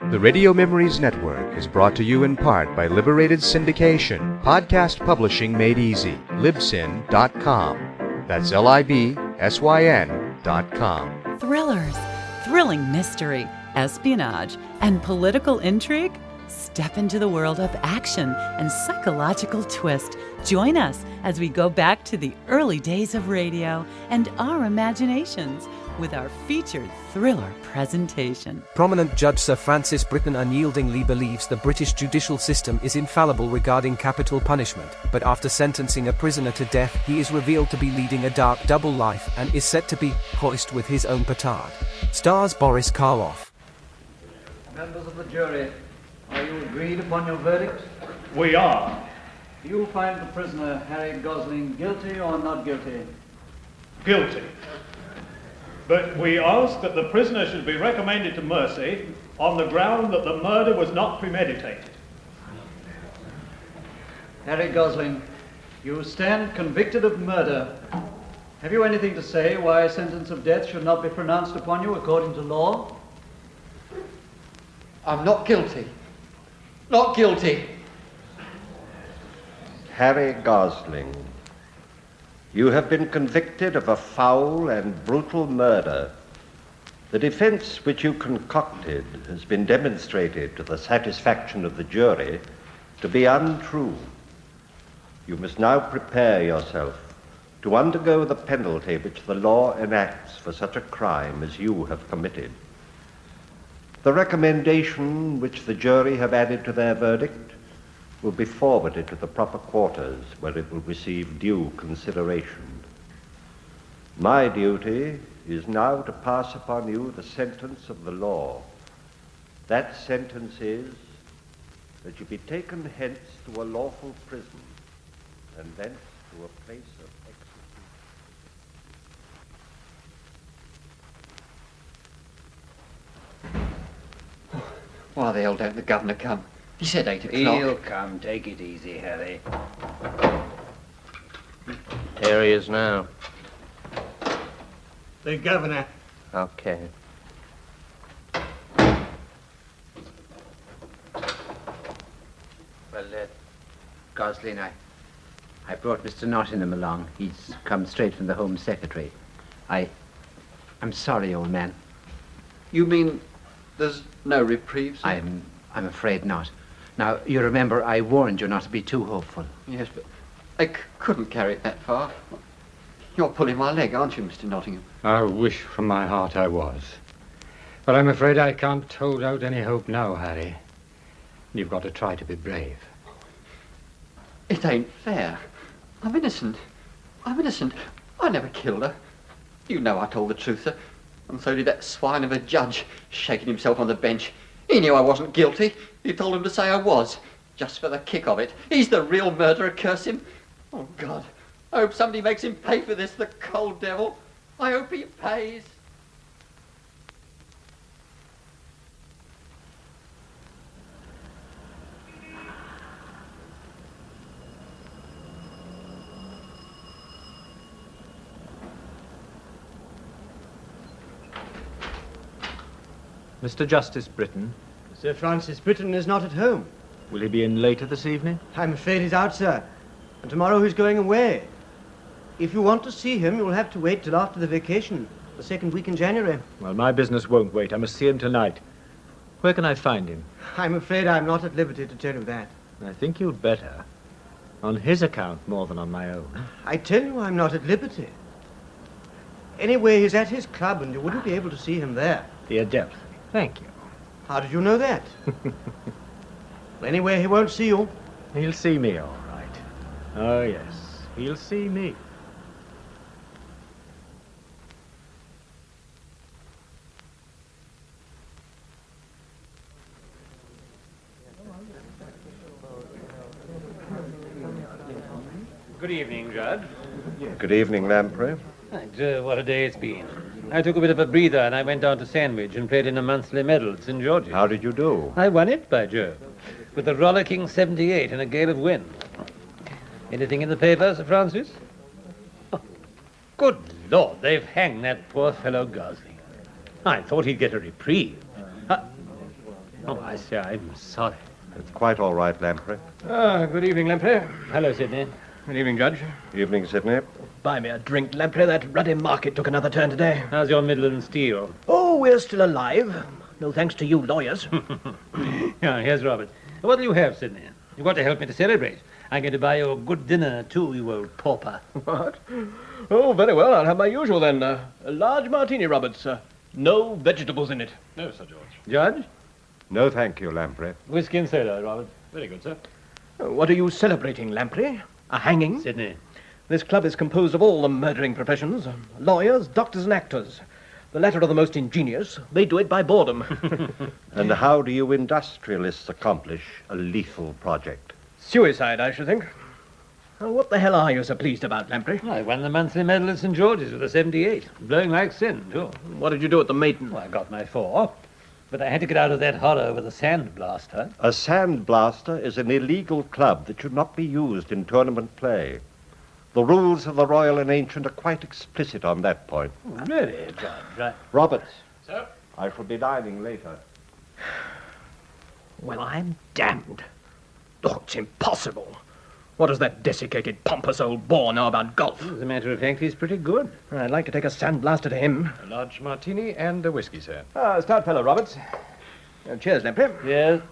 The Radio Memories Network is brought to you in part by Liberated Syndication, podcast publishing made easy, libsyn.com. That's libsyn.com. Thrillers, thrilling mystery, espionage, and political intrigue? Step into the world of action and psychological twist. Join us as we go back to the early days of radio and our imaginations with our featured thriller presentation. Prominent Judge Sir Francis Britton unyieldingly believes the British judicial system is infallible regarding capital punishment, but after sentencing a prisoner to death, he is revealed to be leading a dark double life and is set to be hoist with his own petard. Stars Boris Karloff. Members of the jury, are you agreed upon your verdict? We are. Do you find the prisoner, Harry Gosling, guilty or not guilty? Guilty. But we ask that the prisoner should be recommended to mercy on the ground that the murder was not premeditated. Harry Gosling, you stand convicted of murder. Have you anything to say why a sentence of death should not be pronounced upon you according to law? I'm not guilty. Not guilty. Harry Gosling, you have been convicted of a foul and brutal murder. The defense which you concocted has been demonstrated to the satisfaction of the jury to be untrue. You must now prepare yourself to undergo the penalty which the law enacts for such a crime as you have committed. The recommendation which the jury have added to their verdict will be forwarded to the proper quarters where it will receive due consideration. My duty is now to pass upon you the sentence of the law. That sentence is that you be taken hence to a lawful prison and thence to a place of execution. Why the hell don't the governor come? He said 8 o'clock. He'll come. Take it easy, Harry. Here he is now. The governor. Okay. Well, Gosling, I brought Mr. Nottingham along. He's come straight from the Home Secretary. I'm sorry, old man. You mean there's no reprieve, sir? I'm afraid not. Now, you remember I warned you not to be too hopeful. Yes, but I couldn't carry it that far. You're pulling my leg, aren't you, Mr. Nottingham? I wish from my heart I was. But I'm afraid I can't hold out any hope now, Harry. You've got to try to be brave. It ain't fair. I'm innocent. I'm innocent. I never killed her. You know I told the truth, sir. And so did that swine of a judge, shaking himself on the bench. He knew I wasn't guilty. He told him to say I was, just for the kick of it. He's the real murderer, curse him. Oh, God. I hope somebody makes him pay for this, the cold devil. I hope he pays. Mr. Justice Britton, Sir Francis Britton is not at home. will he be in later this evening? I'm afraid he's out, sir. And tomorrow he's going away. If you want to see him, you'll have to wait till after the vacation, the second week in January. Well, my business won't wait. I must see him tonight. Where can I find him? I'm afraid I'm not at liberty to tell you that. I think you'd better. On his account more than on my own. I tell you I'm not at liberty. Anyway, he's at his club and you wouldn't be able to see him there. Dear depth. Thank you. How did you know that? Well, anyway, he won't see you. He'll see me, all right. Oh, yes. He'll see me. Good evening, Judge. Good evening, Lamprey. What a day it's been. I took a bit of a breather and I went down to Sandwich and played in a monthly medal at St. George's. How did you do? I won it, by Jove, with a rollicking 78 in a gale of wind. Anything in the paper, Sir Francis? Oh, good Lord, they've hanged that poor fellow Gosling. I thought he'd get a reprieve. Oh, I see. I'm sorry. It's quite all right, Lamprey. Good evening, Lamprey. Hello, Sidney. Good evening, Judge. Evening, Sidney. Buy me a drink, Lamprey. That ruddy market took another turn today. How's your Midland Steel? Oh, we're still alive. No thanks to you lawyers. Yeah, here's Robert. What do you have, Sidney? You've got to help me to celebrate. I'm going to buy you a good dinner, too, you old pauper. What? Oh, very well. I'll have my usual, then. A large martini, Roberts. No vegetables in it. No, Sir George. Judge? No, thank you, Lamprey. Whiskey and soda, Robert. Very good, sir. What are you celebrating, Lamprey? A hanging? Sidney. This club is composed of all the murdering professions. Lawyers, doctors, and actors. The latter are the most ingenious. They do it by boredom. And how do you industrialists accomplish a lethal project? Suicide, I should think. Oh, what the hell are you so pleased about, Lamprey? I won the monthly medal at St. George's with a 78. Blowing like sin, too. What did you do at the Maiden? Well, I got my 4. But I had to get out of that horror with a sand blaster. A sand blaster is an illegal club that should not be used in tournament play. The rules of the Royal and Ancient are quite explicit on that point. Really, Judge? Roberts. Sir? I shall be dining later. Well, I'm damned. Oh, it's impossible. What does that desiccated, pompous old bore know about golf? As a matter of fact, he's pretty good. I'd like to take a sandblaster to him. A large martini and a whiskey, sir. Stout fellow, Roberts. Cheers, Lamprey. Yes.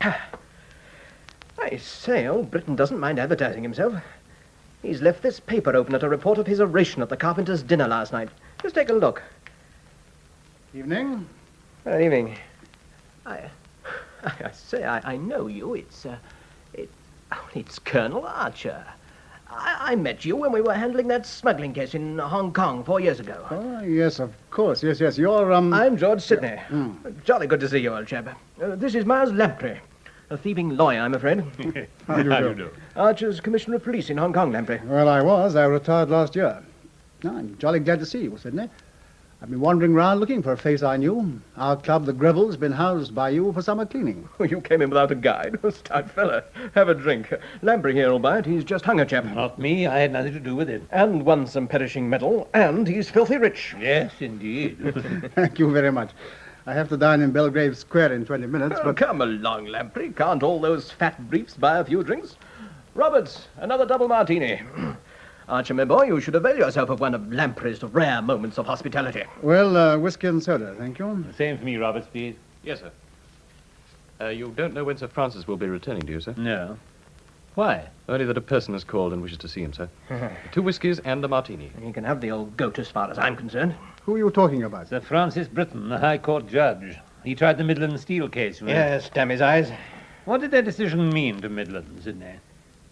I say, old Britain doesn't mind advertising himself. He's left this paper open at a report of his oration at the carpenter's dinner last night. Just take a look. Evening. Good evening. I say, I know you. It's Colonel Archer. I met you when we were handling that smuggling case in Hong Kong 4 years ago. Oh, yes, of course. Yes. You're, I'm George Sidney. Jolly good to see you, old chap. This is Miles Lamprey. A thieving lawyer, I'm afraid. How do you do? Archer's Commissioner of Police in Hong Kong, Lamprey. Well, I was. I retired last year. No, I'm jolly glad to see you, Sidney. I've been wandering round looking for a face I knew. Our club, the Greville's, been housed by you for summer cleaning. Oh, you came in without a guide. Stout fella. Have a drink. Lamprey here will buy it. He's just hung a chap. Not me. I had nothing to do with it. And won some perishing medal. And he's filthy rich. Yes, indeed. Thank you very much. I have to dine in Belgrave Square in 20 minutes, but... Come along, Lamprey. Can't all those fat briefs buy a few drinks? Roberts, another double martini. Archer, my boy, you should avail yourself of one of Lamprey's rare moments of hospitality. Well, whiskey and soda, thank you. Same for me, Roberts, please. Yes, sir. You don't know when Sir Francis will be returning, do you, sir? No. Why? Only that a person has called and wishes to see him, sir. 2 whiskies and a martini. You can have the old goat as far as I'm concerned. Who are you talking about? Sir Francis Britton, the High Court judge. He tried the Midland Steel case, you know. Yes, damn his eyes. What did that decision mean to Midland, Sidney?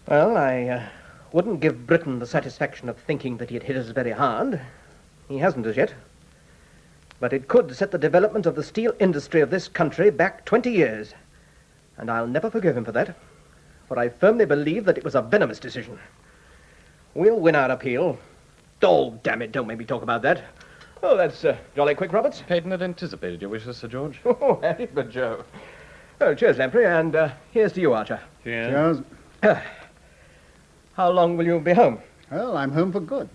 Well, I wouldn't give Britain the satisfaction of thinking that he had hit us very hard. He hasn't as yet. But it could set the development of the steel industry of this country back 20 years. And I'll never forgive him for that. For I firmly believe that it was a venomous decision. We'll win our appeal. Oh, damn it, don't make me talk about that. Oh, that's jolly quick, Roberts. Peyton had anticipated your wishes, Sir George. Oh, happy for Joe. Oh, cheers, Lamprey, and here's to you, Archer. Cheers. How long will you be home? Well, I'm home for good.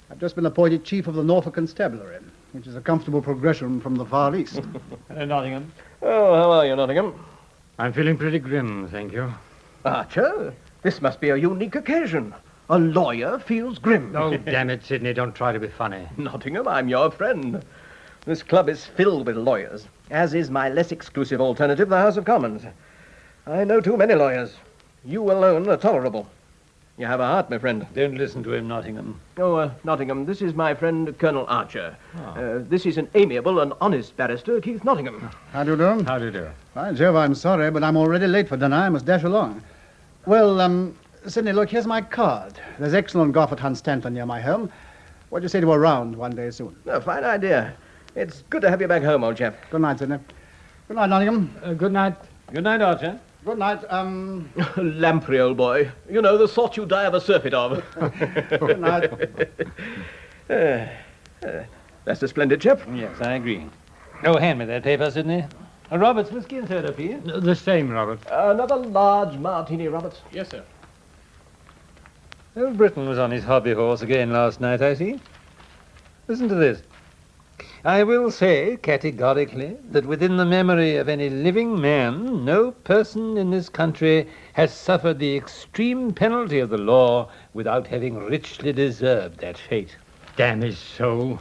I've just been appointed Chief of the Norfolk Constabulary, which is a comfortable progression from the Far East. Hello, Nottingham. Oh, how are you, Nottingham? I'm feeling pretty grim, thank you. Archer, this must be a unique occasion. A lawyer feels grim. Oh, damn it, Sidney, don't try to be funny. Nottingham, I'm your friend. This club is filled with lawyers, as is my less exclusive alternative, the House of Commons. I know too many lawyers. You alone are tolerable. You have a heart, my friend. Don't listen to him, Nottingham. Oh, Nottingham, this is my friend, Colonel Archer. This is an amiable and honest barrister, Keith Nottingham. How do you do? How do you do? By Jove, I'm sorry, but I'm already late for dinner. I must dash along. Well, Sidney, look, here's my card. There's excellent golf at Hunstanton near my home. What do you say to a round one day soon? A fine idea. It's good to have you back home, old chap. Good night, Sidney. Good night, Nottingham. Good night. Good night, Archer. Good night, Lamprey, old boy. You know, the sort you die of a surfeit of. Good night. That's a splendid chap. Yes, I agree. Oh, hand me that paper, Sidney. Roberts, whiskey and soda, please. The same, Robert. Another large martini, Roberts. Yes, sir. Old Britain was on his hobby horse again last night, I see. Listen to this. I will say categorically that within the memory of any living man, no person in this country has suffered the extreme penalty of the law without having richly deserved that fate. Damn his soul.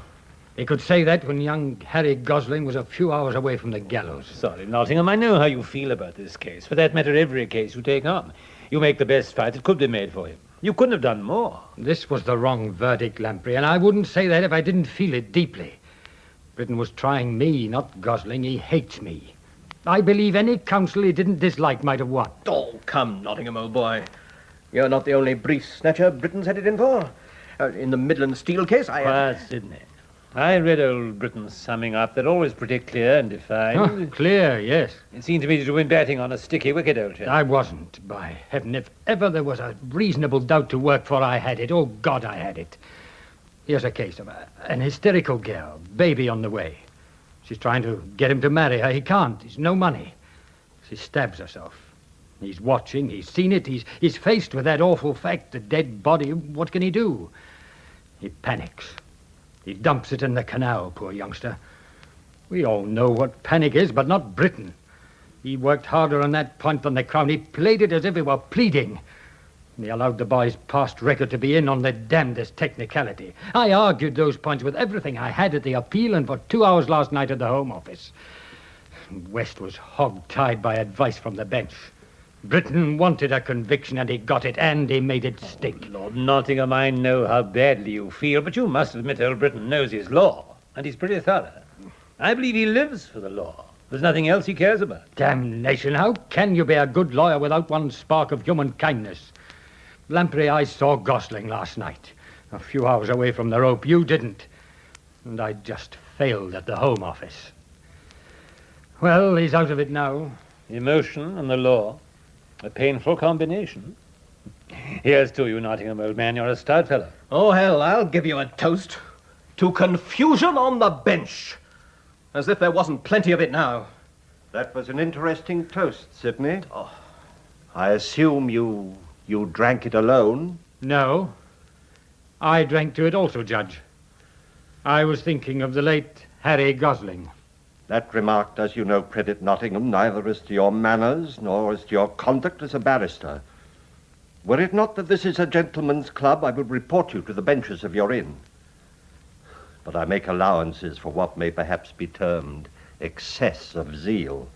He could say that when young Harry Gosling was a few hours away from the gallows. Sorry, Nottingham, I know how you feel about this case. For that matter, every case you take on. You make the best fight that could be made for him. You couldn't have done more. This was the wrong verdict, Lamprey, and I wouldn't say that if I didn't feel it deeply. Britain was trying me, not Gosling. He hates me. I believe any counsel he didn't dislike might have won. Oh, come, Nottingham, old boy. You're not the only brief snatcher Britain's headed in for. In the Midland Steel case, Quiet, Sidney. I read old Britain's summing up. They're always pretty clear and defined. Oh, clear, yes. It seemed to me that you were batting on a sticky wicket, old chap. I wasn't, by heaven. If ever there was a reasonable doubt to work for, I had it. Oh, God, I had it. Here's a case of an hysterical girl, baby on the way. She's trying to get him to marry her. He can't. He's no money. She stabs herself. He's watching. He's seen it. He's faced with that awful fact, the dead body. What can he do? He panics. He dumps it in the canal, poor youngster. We all know what panic is, but not Britain. He worked harder on that point than the Crown. He played it as if he were pleading. And he allowed the boy's past record to be in on the damnedest technicality. I argued those points with everything I had at the appeal and for 2 hours last night at the Home Office. West was hog-tied by advice from the bench. Britain wanted a conviction, and he got it, and he made it stick. Oh, Lord Nottingham, I know how badly you feel, but you must admit old Britain knows his law, and he's pretty thorough. I believe he lives for the law. There's nothing else he cares about. Damnation, how can you be a good lawyer without one spark of human kindness? Lamprey, I saw Gosling last night, a few hours away from the rope. You didn't. And I just failed at the Home Office. Well, he's out of it now. Emotion and the law. A painful combination. Here's to you, Nottingham, old man. You're a stout fellow. Oh, hell, I'll give you a toast. To confusion on the bench. As if there wasn't plenty of it now. That was an interesting toast, Sidney. Oh. I assume you drank it alone? No. I drank to it also, Judge. I was thinking of the late Harry Gosling. That remark does you no credit, Nottingham, neither as to your manners nor as to your conduct as a barrister. Were it not that this is a gentleman's club, I would report you to the benches of your inn. But I make allowances for what may perhaps be termed excess of zeal.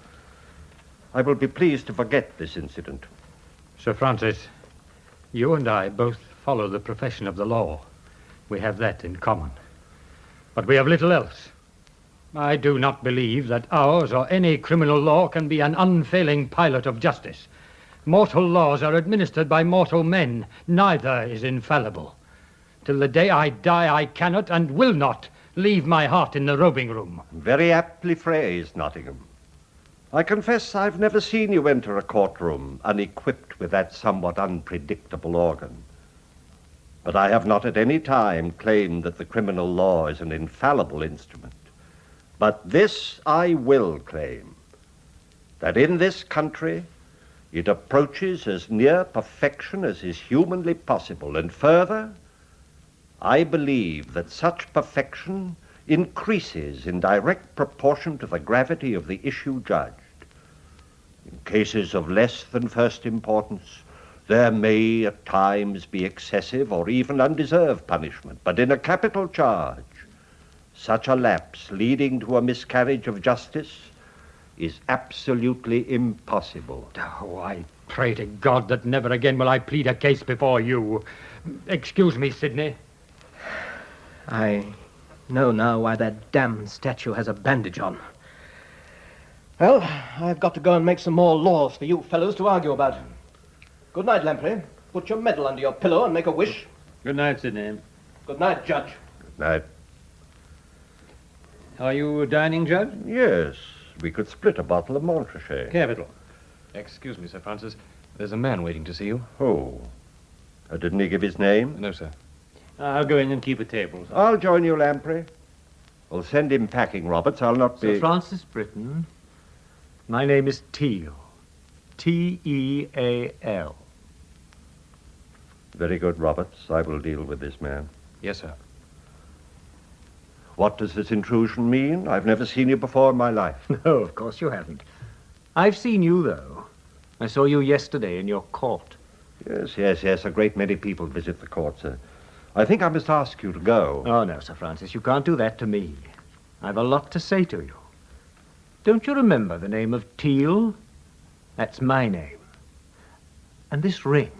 I will be pleased to forget this incident. Sir Francis, you and I both follow the profession of the law. We have that in common. But we have little else. I do not believe that ours or any criminal law can be an unfailing pilot of justice. Mortal laws are administered by mortal men. Neither is infallible. Till the day I die, I cannot and will not leave my heart in the robing room. Very aptly phrased, Nottingham. I confess I've never seen you enter a courtroom unequipped with that somewhat unpredictable organ. But I have not at any time claimed that the criminal law is an infallible instrument. But this I will claim, that in this country it approaches as near perfection as is humanly possible, and further, I believe that such perfection increases in direct proportion to the gravity of the issue judged. In cases of less than first importance, there may at times be excessive or even undeserved punishment, but in a capital charge, such a lapse leading to a miscarriage of justice is absolutely impossible. Oh, I pray to God that never again will I plead a case before you. Excuse me, Sidney. I know now why that damn statue has a bandage on. Well, I've got to go and make some more laws for you fellows to argue about. Good night, Lamprey. Put your medal under your pillow and make a wish. Good night, Sidney. Good night, Judge. Good night. Are you dining, Judge? Yes, we could split a bottle of Montrachet. Capital. Excuse me, Sir Francis. There's a man waiting to see you. Oh. Didn't he give his name? No, sir. I'll go in and keep a table. Sir. I'll join you, Lamprey. Well, send him packing, Roberts. I'll not be... Sir Francis Britton. My name is Teal. T-E-A-L. Very good, Roberts. I will deal with this man. Yes, sir. What does this intrusion mean? I've never seen you before in my life. No, of course you haven't. I've seen you, though. I saw you yesterday in your court. Yes. A great many people visit the court, sir. I think I must ask you to go. Oh, no, Sir Francis, you can't do that to me. I've a lot to say to you. Don't you remember the name of Teal? That's my name. And this ring.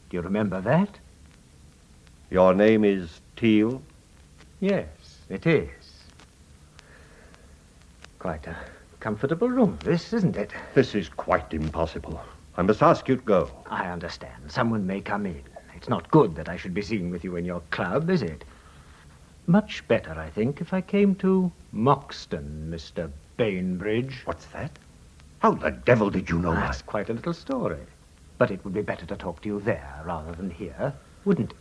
Do you remember that? Your name is Teal? Yes, it is. Quite a comfortable room, this, isn't it? This is quite impossible. I must ask you to go. I understand. Someone may come in. It's not good that I should be seen with you in your club, is it? Much better, I think, if I came to Moxton, Mr. Bainbridge. What's that? How the devil did you know that? That's quite a little story. But it would be better to talk to you there rather than here, wouldn't it?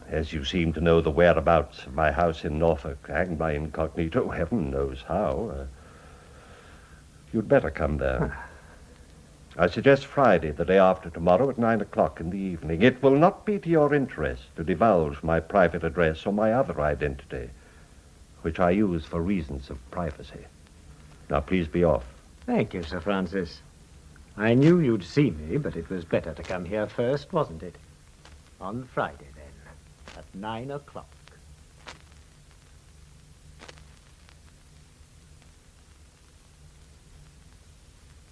As you seem to know the whereabouts of my house in Norfolk, and my incognito, heaven knows how, you'd better come there. I suggest Friday, the day after tomorrow, at 9 o'clock in the evening. It will not be to your interest to divulge my private address or my other identity, which I use for reasons of privacy. Now, please be off. Thank you, Sir Francis. I knew you'd see me, but it was better to come here first, wasn't it? On Friday, then, at 9 o'clock.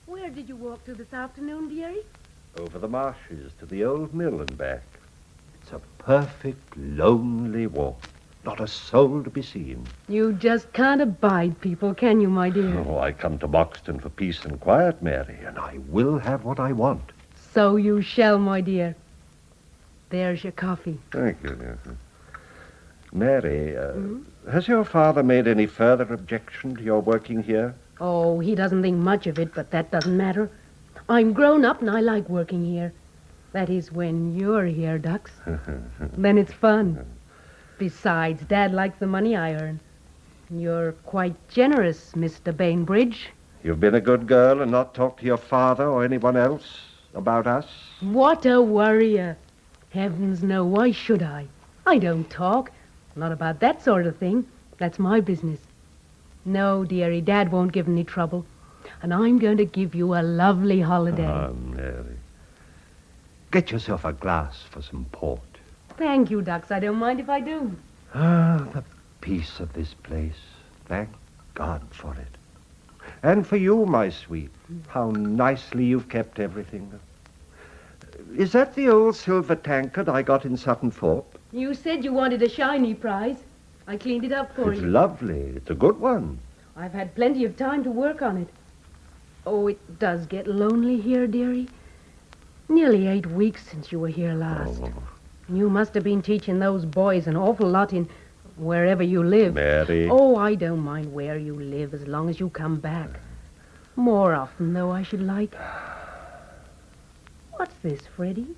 Where did you walk to this afternoon, dearie? Over the marshes to the old mill and back. It's a perfect, lonely walk. Not a soul to be seen. You just can't abide people, can you, my dear? Oh, I come to Moxton for peace and quiet, Mary, and I will have what I want. So you shall, my dear. There's your coffee. Thank you, Nancy. Mary, has your father made any further objection to your working here? Oh, he doesn't think much of it, but that doesn't matter. I'm grown up and I like working here. That is, when you're here, Dux. Then it's fun. Besides, Dad likes the money I earn. You're quite generous, Mr. Bainbridge. You've been a good girl and not talked to your father or anyone else about us? What a worrier. Heavens no, why should I? I don't talk. Not about that sort of thing. That's my business. No, dearie, Dad won't give any trouble. And I'm going to give you a lovely holiday. Ah, Mary. Get yourself a glass for some port. Thank you, Dux. I don't mind if I do. Ah, the peace of this place. Thank God for it. And for you, my sweet. How nicely you've kept everything. Is that the old silver tankard I got in Sutton Thorpe? You said you wanted a shiny prize. I cleaned it up for It's you. lovely. It's a good one. I've had plenty of time to work on it. Oh, it does get lonely here, dearie. Nearly 8 weeks since you were here last. Oh. You must have been teaching those boys an awful lot in wherever you live. Mary. Oh, I don't mind where you live as long as you come back. More often, though, I should like. What's this, Freddie?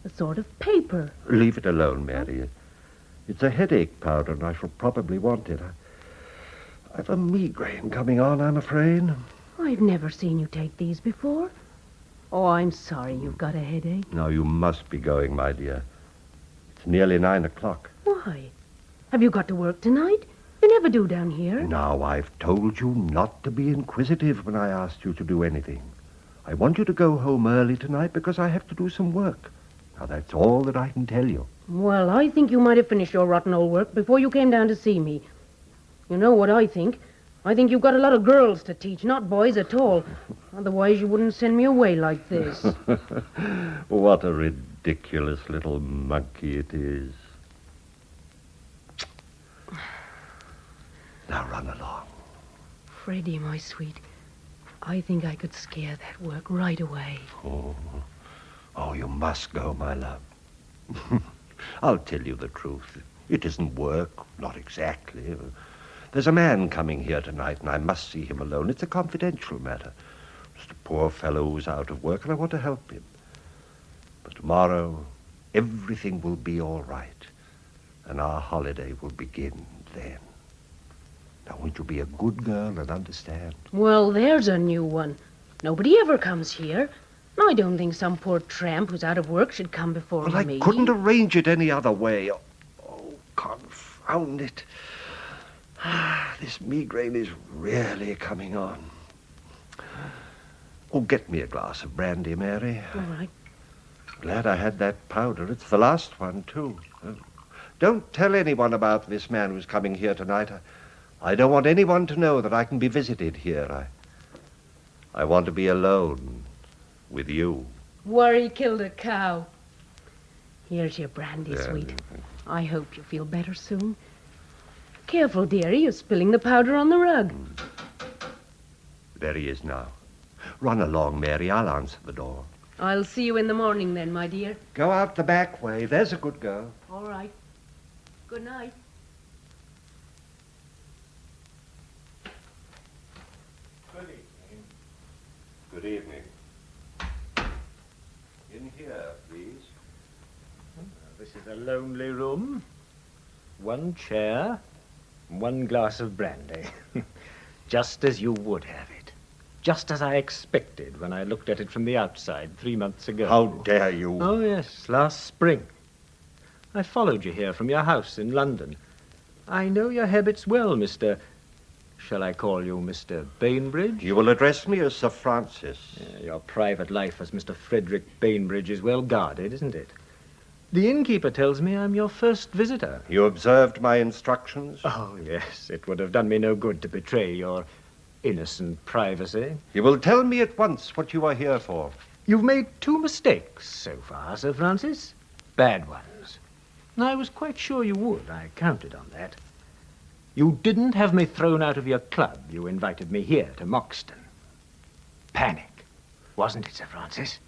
A sort of paper. Leave it alone, Mary. It's a headache powder, and I shall probably want it. I've a migraine coming on, I'm afraid. I've never seen you take these before. Oh, I'm sorry you've got a headache. Now, you must be going, my dear. It's nearly 9 o'clock. Why? Have you got to work tonight? You never do down here. Now, I've told you not to be inquisitive when I asked you to do anything. I want you to go home early tonight because I have to do some work. Now, that's all that I can tell you. Well, I think you might have finished your rotten old work before you came down to see me. You know what I think? I think you've got a lot of girls to teach, not boys at all. Otherwise, you wouldn't send me away like this. What a ridiculous little monkey it is. Now, run along. Freddie, my sweet, I think I could scare that work right away. Oh, you must go, my love. I'll tell you the truth. It isn't work, not exactly. There's a man coming here tonight, and I must see him alone. It's a confidential matter. Just a poor fellow who's out of work, and I want to help him. But tomorrow, everything will be all right, and our holiday will begin then. Now, won't you be a good girl and understand? Well, there's a new one. Nobody ever comes here. I don't think some poor tramp who's out of work should come before Well, me. I couldn't arrange it any other way. Oh, confound Confound it. This migraine is really coming on. Oh, get me a glass of brandy, Mary. All right. Glad I had that powder. It's the last one, too. Don't tell anyone about this man who's coming here tonight. I don't want anyone to know that I can be visited here. I want to be alone with you. Worry killed a cow. Here's your brandy, sweet. I hope you feel better soon. Careful, dearie, you're spilling the powder on the rug. There he is now. Run along, Mary. I'll answer the door. I'll see you in the morning then, my dear. Go out the back way. There's a good girl. All right. Good night. Good evening. Good evening. In here, please. This is a lonely room. One chair, one glass of brandy. Just as you would have it. Just as I expected when I looked at it from the outside 3 months ago. How dare you? Oh, yes, last spring. I followed you here from your house in London. I know your habits well, Mr. Shall I call you Mr. Bainbridge? You will address me as Sir Francis. Your private life as Mr. Frederick Bainbridge is well guarded, isn't it? The innkeeper tells me I'm your first visitor. You observed my instructions? Oh, yes. It would have done me no good to betray your innocent privacy. You will tell me at once what you are here for. You've made 2 mistakes so far, Sir Francis. Bad ones. I was quite sure you would. I counted on that. You didn't have me thrown out of your club. You invited me here to Moxton. Panic, wasn't it, Sir Francis?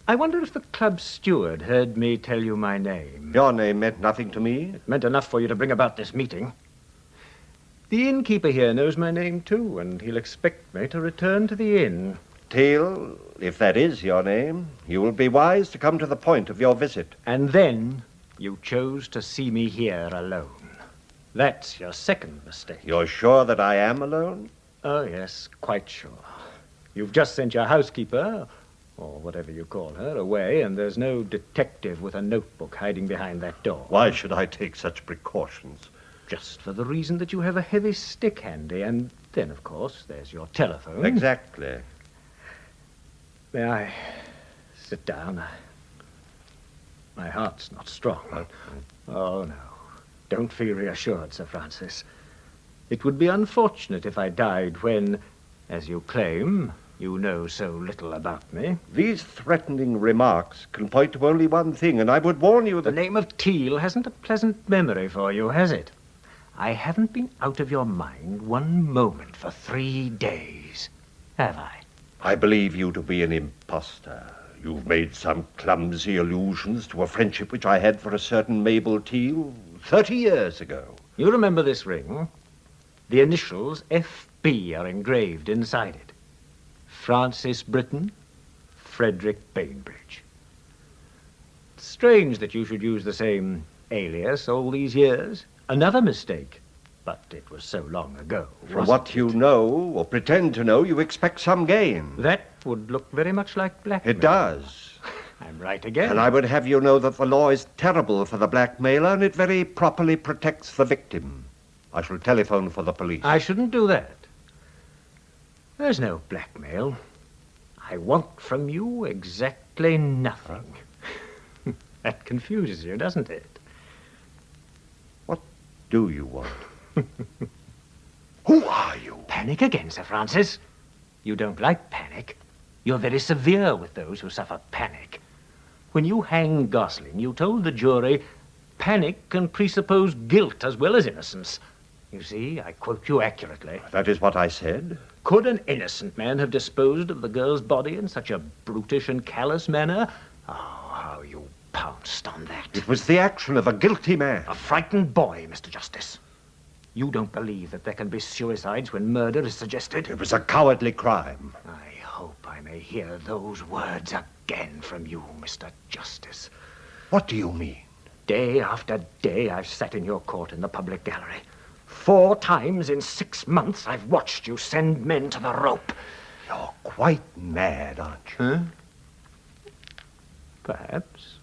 I wonder if the club steward heard me tell you my name. Your name meant nothing to me. It meant enough for you to bring about this meeting. The innkeeper here knows my name, too, and he'll expect me to return to the inn. Teal, if that is your name, you will be wise to come to the point of your visit. And then you chose to see me here alone. That's your second mistake. You're sure that I am alone? Oh, yes, quite sure. You've just sent your housekeeper, or whatever you call her, away, and there's no detective with a notebook hiding behind that door. Why should I take such precautions? Just for the reason that you have a heavy stick handy, and then, of course, there's your telephone. Exactly. May I sit down? My heart's not strong. Oh, no. Don't feel reassured, Sir Francis. It would be unfortunate if I died when, as you claim, you know so little about me. These threatening remarks can point to only one thing, and I would warn you that... The name of Teal hasn't a pleasant memory for you, has it? I haven't been out of your mind one moment for 3 days, have I? I believe you to be an impostor. You've made some clumsy allusions to a friendship which I had for a certain Mabel Teal 30 years ago. You remember this ring? The initials F.B. are engraved inside it. Francis Britton, Frederick Bainbridge. It's strange that you should use the same alias all these years. Another mistake. But it was so long ago. From what you know, or pretend to know, you expect some gain. That would look very much like blackmail. It does. I'm right again. And I would have you know that the law is terrible for the blackmailer, and it very properly protects the victim. I shall telephone for the police. I shouldn't do that. There's no blackmail. I want from you exactly nothing. That confuses you, doesn't it? What do you want? Who are you? Panic again, Sir Francis. You don't like panic. You're very severe with those who suffer panic. When you hanged Gosling, you told the jury, panic can presuppose guilt as well as innocence. You see, I quote you accurately. That is what I said. Could an innocent man have disposed of the girl's body in such a brutish and callous manner? Oh, how you pounced on that. It was the action of a guilty man. A frightened boy, Mr. Justice. You don't believe that there can be suicides when murder is suggested? It was a cowardly crime. I hope I may hear those words again from you, Mr. Justice. What do you mean? Day after day I've sat in your court in the public gallery. 4 times in 6 months I've watched you send men to the rope. You're quite mad, aren't you? Huh? Perhaps.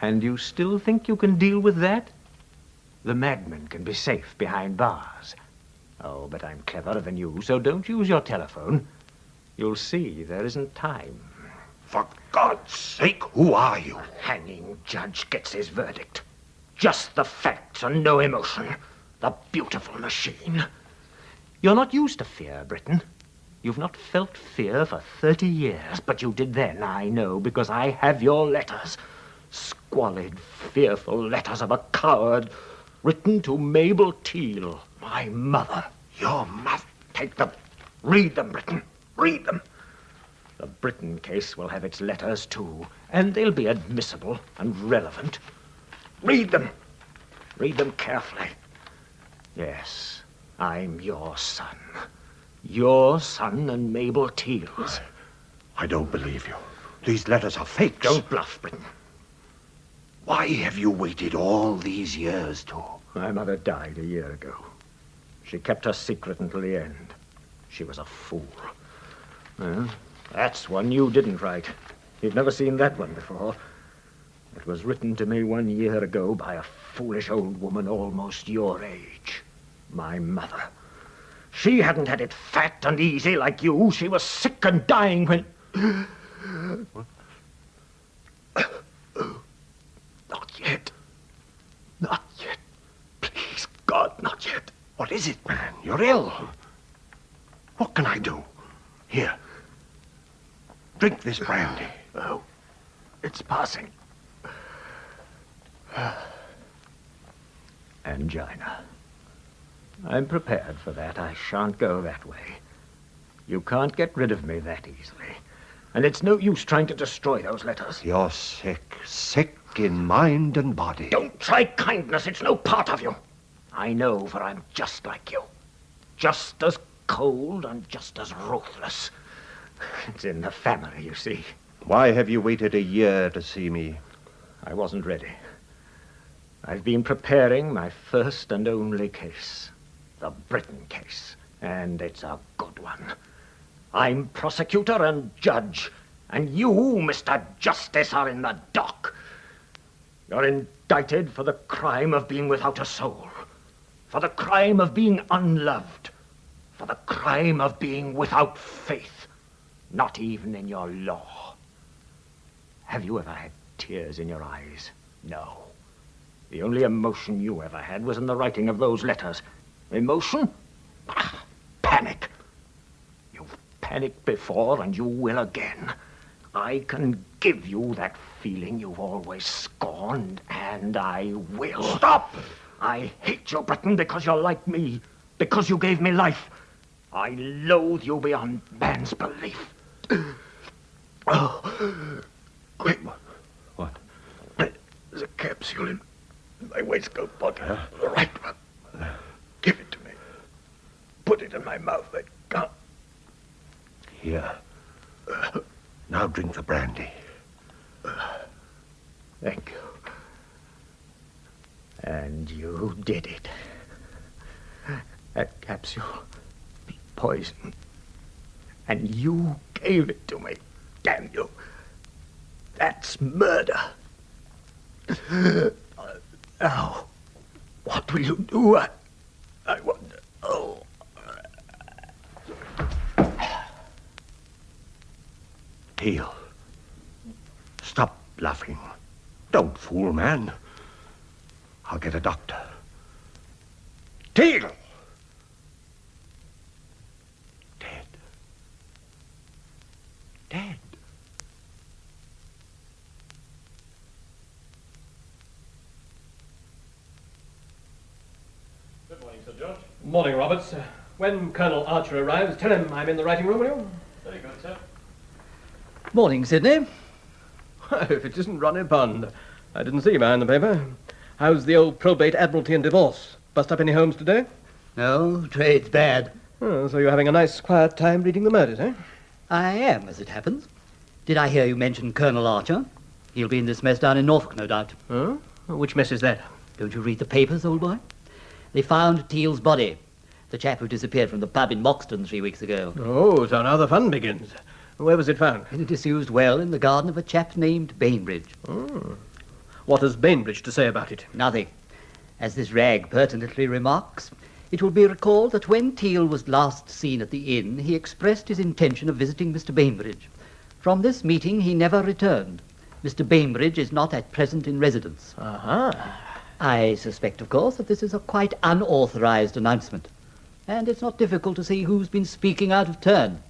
And you still think you can deal with that? The madman can be safe behind bars. Oh, but I'm cleverer than you, so don't use your telephone. You'll see there isn't time. For God's sake, who are you? Hanging judge gets his verdict. Just the facts and no emotion. The beautiful machine. You're not used to fear, Britain. You've not felt fear for 30 years, but you did then, I know, because I have your letters. Squalid, fearful letters of a coward, written to Mabel Teal, my mother. Your mother? Take them. Read them, Britain. Read them. The Britain case will have its letters, too, and they'll be admissible and relevant. Read them. Read them carefully. Yes, I'm your son. Your son and Mabel Teal's. I don't believe you. These letters are fakes. Don't bluff, Britain. Why have you waited all these years to? My mother died a year ago. She kept her secret until the end. She was a fool. Well, that's one you didn't write. You've never seen that one before. It was written to me 1 year ago by a foolish old woman almost your age. My mother. She hadn't had it fat and easy like you. She was sick and dying when... Not yet. Not yet. Please, God, not yet. What is it, man? You're ill. What can I do? Here. Drink this brandy. Oh, it's passing. Angina. I'm prepared for that. I shan't go that way. You can't get rid of me that easily. And it's no use trying to destroy those letters. You're sick. Sick in mind and body. Don't try kindness. It's no part of you. I know, for I'm just like you. Just as cold and just as ruthless. It's in the family, you see. Why have you waited a year to see me? I wasn't ready. I've been preparing my first and only case. The Britain case. And it's a good one. I'm prosecutor and judge. And you, Mr. Justice, are in the dock. You're indicted for the crime of being without a soul. For the crime of being unloved. For the crime of being without faith. Not even in your law. Have you ever had tears in your eyes? No. The only emotion you ever had was in the writing of those letters. Emotion? Ah, panic. You've panicked before and you will again. I can give you that feeling you've always scorned, and I will. Stop! I hate you, Britain, because you're like me. Because you gave me life. I loathe you beyond man's belief. Oh, quick. What? There's a capsule in my waistcoat pocket. Huh? The right one. Give it to me. Put it in my mouth. I can't. Here. Now drink the brandy. Thank you. And you did it. That capsule. Poison. And you gave it to me. Damn you. That's murder. Now, what will you do? I wonder. Oh. Teal. Stop bluffing. Don't fool, man. I'll get a doctor. Teal! Dead. Dead. Good morning, Sir George. Morning, Roberts. When Colonel Archer arrives, tell him I'm in the writing room, will you? Very good, sir. Morning, Sidney. If it isn't Ronnie Bond. I didn't see you behind the paper. How's the old probate, admiralty and divorce? Bust up any homes today? No, trade's bad. Oh, so you're having a nice, quiet time reading the murders, eh? I am, as it happens. Did I hear you mention Colonel Archer? He'll be in this mess down in Norfolk, no doubt. Oh? Which mess is that? Don't you read the papers, old boy? They found Teal's body. The chap who disappeared from the pub in Moxton 3 weeks ago. Oh, so now the fun begins. Where was it found? In a disused well in the garden of a chap named Bainbridge. Oh. What has Bainbridge to say about it? Nothing. As this rag pertinently remarks, it will be recalled that when Teal was last seen at the inn, he expressed his intention of visiting Mr. Bainbridge. From this meeting, he never returned. Mr. Bainbridge is not at present in residence. I suspect, of course, that this is a quite unauthorized announcement. And it's not difficult to see who's been speaking out of turn.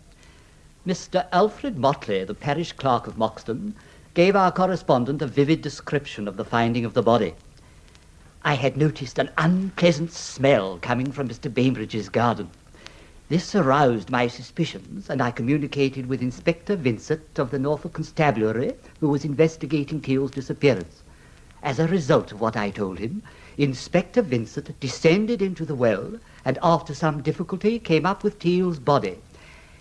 Mr. Alfred Motley, the parish clerk of Moxton, gave our correspondent a vivid description of the finding of the body. I had noticed an unpleasant smell coming from Mr. Bainbridge's garden. This aroused my suspicions, and I communicated with Inspector Vincent of the Norfolk Constabulary, who was investigating Teal's disappearance. As a result of what I told him, Inspector Vincent descended into the well, and after some difficulty came up with Teal's body.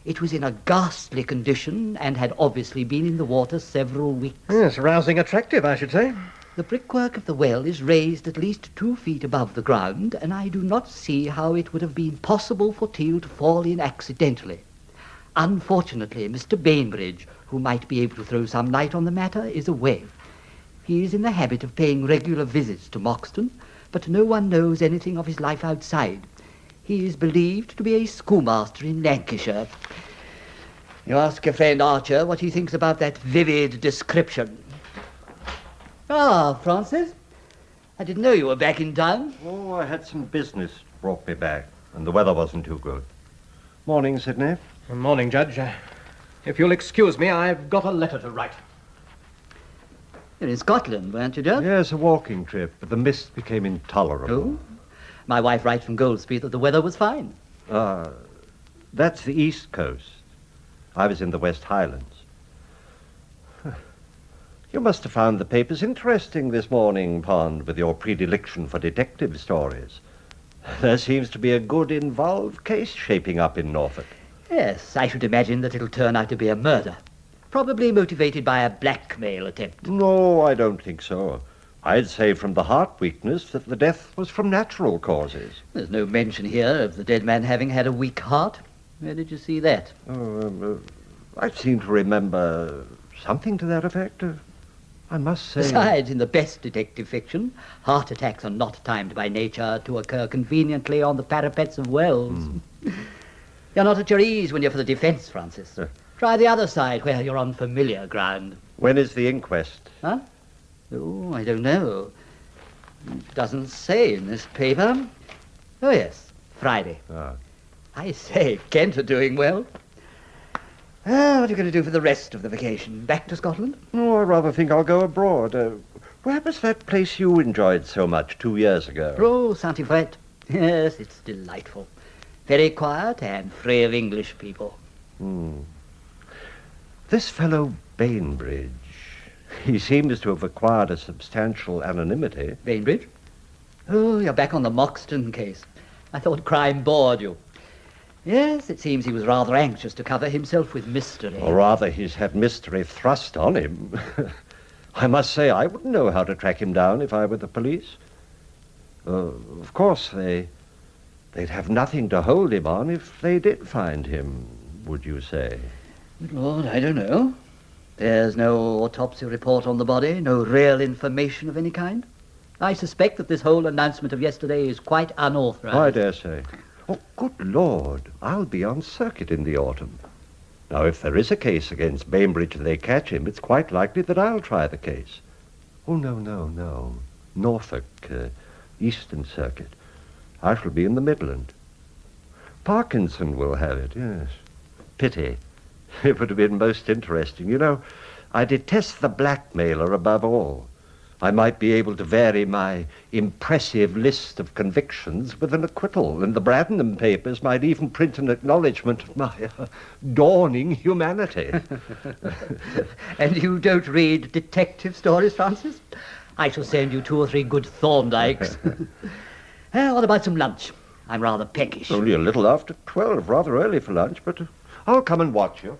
It was in a ghastly condition and had obviously been in the water several weeks. Yes, rousing attractive, I should say. The brickwork of the well is raised at least 2 feet above the ground, and I do not see how it would have been possible for Teal to fall in accidentally. Unfortunately, Mr. Bainbridge, who might be able to throw some light on the matter, is away. He is in the habit of paying regular visits to Moxton, but no one knows anything of his life outside. He is believed to be a schoolmaster in Lancashire. You ask your friend Archer what he thinks about that vivid description. Ah, Francis. I didn't know you were back in town. Oh, I had some business brought me back, and the weather wasn't too good. Morning, Sidney. Morning, Judge. If you'll excuse me, I've got a letter to write. You're in Scotland, weren't you, Judge? Yes, a walking trip, but the mist became intolerable. Oh? My wife writes from Goldsmith that the weather was fine. That's the East Coast. I was in the West Highlands. You must have found the papers interesting this morning, Pond, with your predilection for detective stories. There seems to be a good involved case shaping up in Norfolk. Yes, I should imagine that it'll turn out to be a murder. Probably motivated by a blackmail attempt. No, I don't think so. I'd say from the heart weakness that the death was from natural causes. There's no mention here of the dead man having had a weak heart. Where did you see that? I seem to remember something to that effect. I must say... Besides, in the best detective fiction, heart attacks are not timed by nature to occur conveniently on the parapets of wells. You're not at your ease when you're for the defense, Francis. Try the other side, where you're on familiar ground. When is the inquest? Huh? Oh, I don't know. It doesn't say in this paper. Oh, yes, Friday. I say, Kent are doing well. What are you going to do for the rest of the vacation? Back to Scotland? Oh, I rather think I'll go abroad. Where was that place you enjoyed so much 2 years ago? Oh, Saint-Yvette. Yes, it's delightful. Very quiet and free of English people. This fellow Bainbridge, he seems to have acquired a substantial anonymity. Bainbridge? Oh, you're back on the Moxton case. I thought crime bored you. Yes, it seems he was rather anxious to cover himself with mystery. Or rather, he's had mystery thrust on him. I must say, I wouldn't know how to track him down if I were the police. Of course, they'd have nothing to hold him on if they did find him, would you say? Good Lord, I don't know. There's no autopsy report on the body, no real information of any kind. I suspect that this whole announcement of yesterday is quite unauthorized. I dare say. Oh, good Lord, I'll be on circuit in the autumn. Now, if there is a case against Bainbridge and they catch him, it's quite likely that I'll try the case. Oh, no. Norfolk, Eastern Circuit. I shall be in the Midland. Parkinson will have it, yes. Pity. It would have been most interesting. You know, I detest the blackmailer above all. I might be able to vary my impressive list of convictions with an acquittal, and the Bradenham papers might even print an acknowledgement of my dawning humanity. And you don't read detective stories, Francis? I shall send you 2 or 3 good Thorndikes. What about some lunch? I'm rather peckish. Only a little after 12, rather early for lunch, but I'll come and watch you.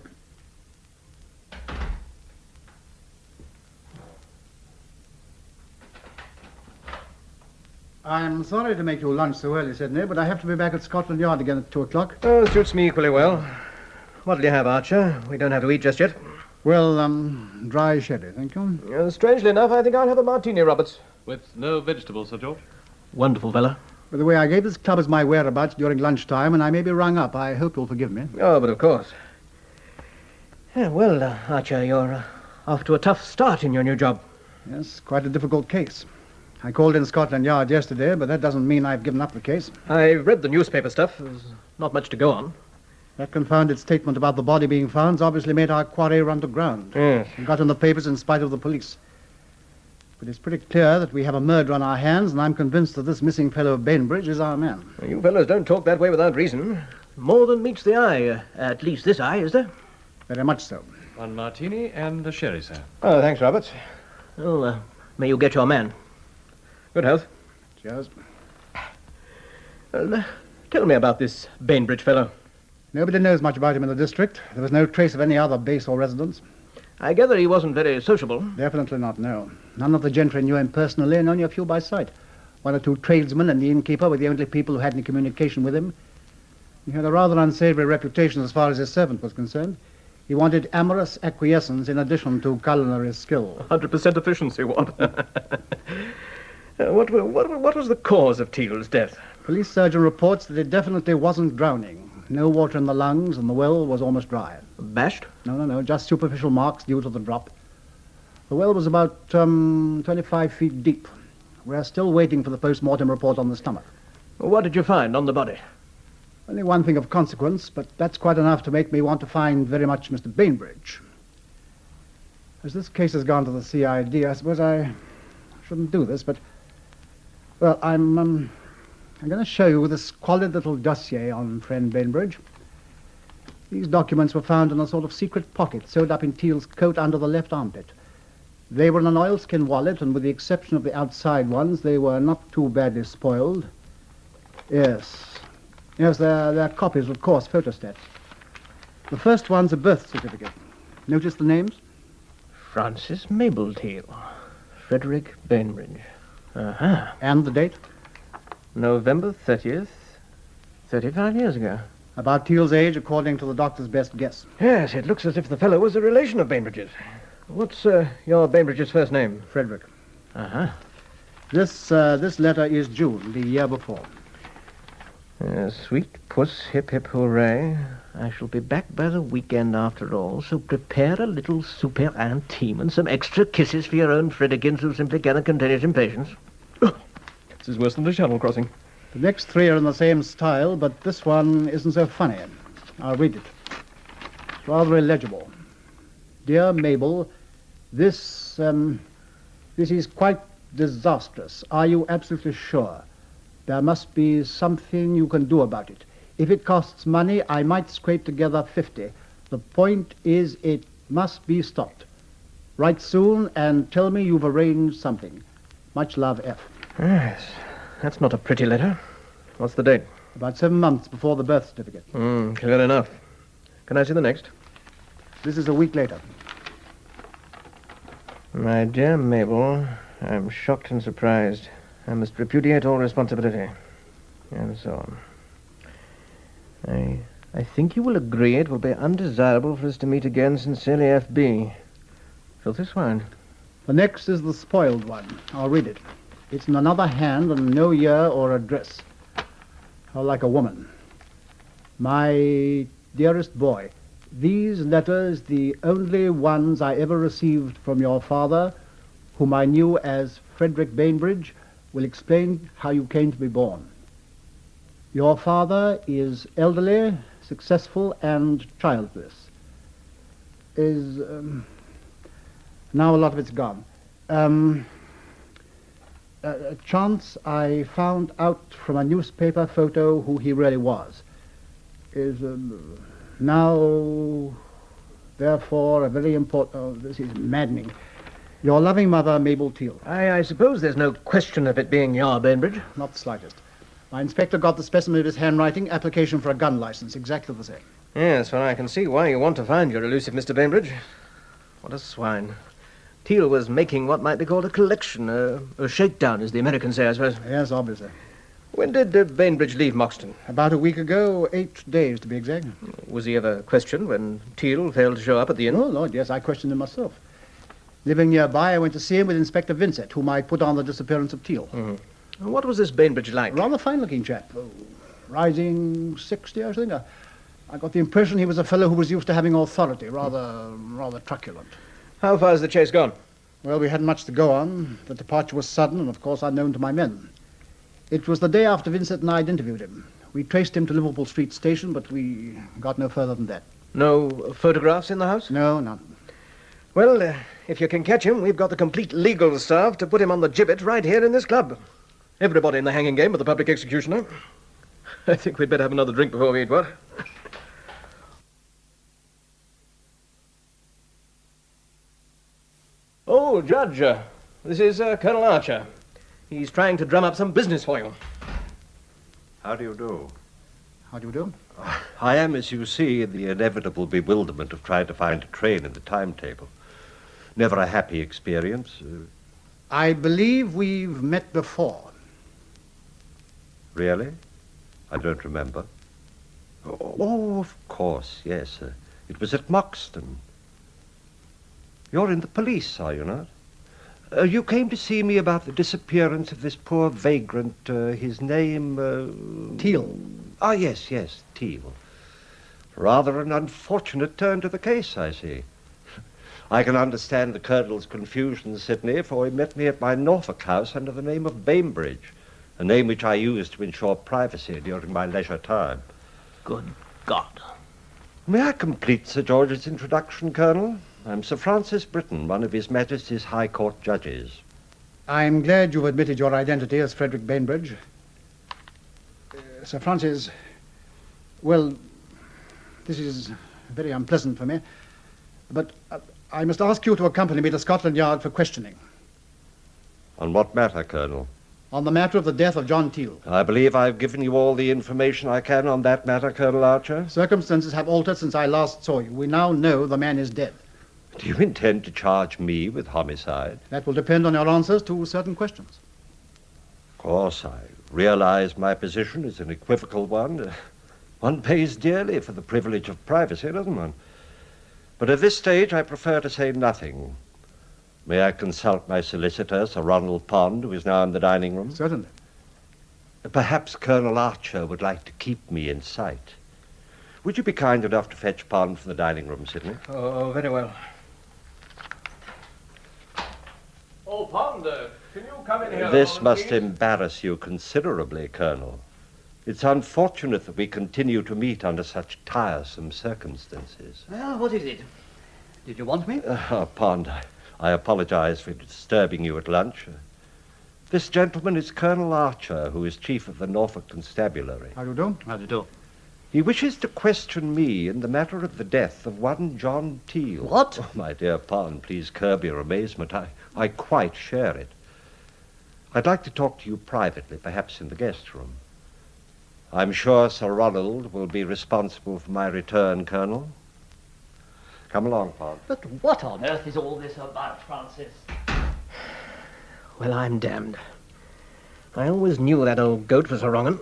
I'm sorry to make you lunch so early, Sidney, but I have to be back at Scotland Yard again at 2 o'clock. Oh, suits me equally well. What'll you have, Archer? We don't have to eat just yet. Well, dry sherry, thank you. Strangely enough, I think I'll have a martini, Roberts. With no vegetables, Sir George? Wonderful fellow. By the way, I gave this club as my whereabouts during lunchtime, and I may be rung up. I hope you'll forgive me. Oh, but of course. Yeah, well, Archer, you're off to a tough start in your new job. Yes, quite a difficult case. I called in Scotland Yard yesterday, but that doesn't mean I've given up the case. I read the newspaper stuff. There's not much to go on. That confounded statement about the body being found obviously made our quarry run to ground. Yes. It got in the papers in spite of the police. But it's pretty clear that we have a murder on our hands, and I'm convinced that this missing fellow Bainbridge is our man. You fellows don't talk that way without reason. More than meets the eye. At least this eye, is there? Very much so. One martini and a sherry, sir. Oh, thanks, Roberts. Well, may you get your man. Good health. Cheers. Well, tell me about this Bainbridge fellow. Nobody knows much about him in the district. There was no trace of any other base or residence. I gather he wasn't very sociable. Definitely not, no. None of the gentry knew him personally, and only a few by sight. One or two tradesmen and the innkeeper were the only people who had any communication with him. He had a rather unsavory reputation as far as his servant was concerned. He wanted amorous acquiescence in addition to culinary skill. 100% efficiency, what? What was the cause of Teal's death? Police surgeon reports that it definitely wasn't drowning. No water in the lungs, and the well was almost dry. Bashed? No, just superficial marks due to the drop. The well was about 25 feet deep. We're still waiting for the post-mortem report on the stomach. What did you find on the body? Only one thing of consequence, but that's quite enough to make me want to find very much Mr. Bainbridge. As this case has gone to the CID, I suppose I shouldn't do this, but... Well, I'm going to show you this squalid little dossier on friend Bainbridge. These documents were found in a sort of secret pocket sewed up in Teal's coat under the left armpit. They were in an oilskin wallet, and with the exception of the outside ones, they were not too badly spoiled. Yes, they're copies, of course, photostats. The first one's a birth certificate. Notice the names? Francis Mabel Teal. Frederick Bainbridge. Uh-huh. And the date? November 30th, 35 years ago. About Teal's age, according to the doctor's best guess. Yes, it looks as if the fellow was a relation of Bainbridge's. What's your Bainbridge's first name? Frederick. Uh-huh. This letter is June, the year before. Sweet puss, hip, hip, hooray. I shall be back by the weekend after all, so prepare a little super intime and some extra kisses for your own Fredrikins who simply cannot contain his impatience. This is worse than the Channel crossing. The next three are in the same style, but this one isn't so funny. I'll read it. It's rather illegible. Dear Mabel, this is quite disastrous. Are you absolutely sure? There must be something you can do about it. If it costs money, I might scrape together 50. The point is, it must be stopped. Write soon and tell me you've arranged something. Much love, F. Yes, that's not a pretty letter. What's the date? About 7 months before the birth certificate. Clear enough. Can I see the next? This is a week later. My dear Mabel, I'm shocked and surprised. I must repudiate all responsibility. And so on. I think you will agree it will be undesirable for us to meet again. Sincerely, F.B. Filthy swine. The next is the spoiled one. I'll read it. It's in another hand and no year or address. How like a woman. My dearest boy, these letters, the only ones I ever received from your father, whom I knew as Frederick Bainbridge, will explain how you came to be born. Your father is elderly, successful, and childless. Now a lot of it's gone. Chance I found out from a newspaper photo who he really was. Is now, therefore, a very important... Oh, this is maddening. Your loving mother, Mabel Teal. I suppose there's no question of it being your Bainbridge? Not the slightest. My inspector got the specimen of his handwriting, application for a gun license, exactly the same. Yes, well, I can see why you want to find your elusive Mr. Bainbridge. What a swine. Teal was making what might be called a collection, a shakedown, as the Americans say, I suppose. Yes, obviously. When did Bainbridge leave Moxton? About a week ago, 8 days to be exact. Was he ever questioned when Teal failed to show up at the inn? Oh, Lord, yes, I questioned him myself. Living nearby, I went to see him with Inspector Vincent, whom I put on the disappearance of Teal. Mm-hmm. What was this Bainbridge like? Rather fine-looking chap. Rising 60, I think. I got the impression he was a fellow who was used to having authority, rather truculent. How far has the chase gone? Well, we hadn't much to go on. The departure was sudden, and of course unknown to my men. It was the day after Vincent and I had interviewed him. We traced him to Liverpool Street Station, but we got no further than that. No photographs in the house? No, none. Well, if you can catch him, we've got the complete legal staff to put him on the gibbet right here in this club. Everybody in the hanging game but the public executioner. I think we'd better have another drink before we eat, what? Oh, Judge, this is Colonel Archer. He's trying to drum up some business for you. How do you do? How do you do? I am, as you see, in the inevitable bewilderment of trying to find a train in the timetable. Never a happy experience. I believe we've met before. Really? I don't remember. Oh, of course, yes. It was at Moxton. You're in the police, are you not? You came to see me about the disappearance of this poor vagrant, his name... Teal. Ah, yes, Teal. Rather an unfortunate turn to the case, I see. I can understand the Colonel's confusion, Sidney, for he met me at my Norfolk house under the name of Bainbridge, a name which I used to ensure privacy during my leisure time. Good God. May I complete Sir George's introduction, Colonel? I'm Sir Francis Britton, one of His Majesty's High Court judges. I'm glad you've admitted your identity as Frederick Bainbridge. Sir Francis, well, this is very unpleasant for me, but I must ask you to accompany me to Scotland Yard for questioning. On what matter, Colonel? On the matter of the death of John Teal. I believe I've given you all the information I can on that matter, Colonel Archer. Circumstances have altered since I last saw you. We now know the man is dead. Do you intend to charge me with homicide? That will depend on your answers to certain questions. Of course, I realize my position is an equivocal one. One pays dearly for the privilege of privacy, doesn't one? But at this stage, I prefer to say nothing. May I consult my solicitor, Sir Ronald Pond, who is now in the dining room? Certainly. Perhaps Colonel Archer would like to keep me in sight. Would you be kind enough to fetch Pond from the dining room, Sidney? Oh, very well. Oh, Pond, can you come in here? This must embarrass you considerably, Colonel. It's unfortunate that we continue to meet under such tiresome circumstances. Well, what is it? Did you want me? Pond, I apologize for disturbing you at lunch. This gentleman is Colonel Archer, who is chief of the Norfolk Constabulary. How do you do? How do you do? He wishes to question me in the matter of the death of one John Teal. What? Oh, my dear Pond, please curb your amazement. I quite share it. I'd like to talk to you privately, perhaps in the guest room. I'm sure Sir Ronald will be responsible for my return, Colonel. Come along, Pond. But what on earth is all this about, Francis? Well, I'm damned. I always knew that old goat was a wrong 'un.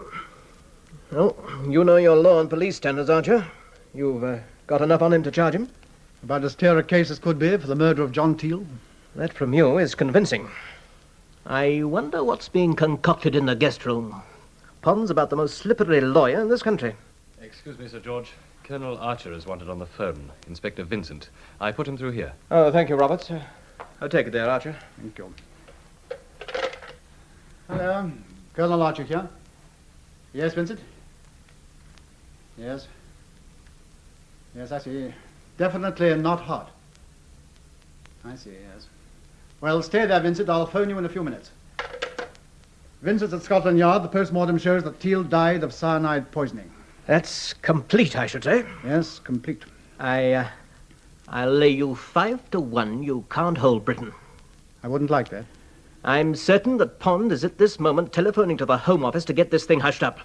Well, you know your law and police standards, aren't you? You've got enough on him to charge him? About as clear a case as could be for the murder of John Teal. That from you is convincing. I wonder what's being concocted in the guest room. Pond's about the most slippery lawyer in this country. Excuse me, Sir George. Colonel Archer is wanted on the phone. Inspector Vincent. I put him through here. Oh, thank you, Roberts. I'll take it there, Archer. Thank you. Hello. Colonel Archer here. Yes, Vincent? Yes. Yes, I see. Definitely not hot. I see, yes. Well, stay there, Vincent. I'll phone you in a few minutes. Vincent's at Scotland Yard. The post-mortem shows that Teal died of cyanide poisoning. That's complete, I should say. Yes, complete. I'll lay you 5-1 you can't hold Britain. I wouldn't like that. I'm certain that Pond is at this moment telephoning to the Home Office to get this thing hushed up.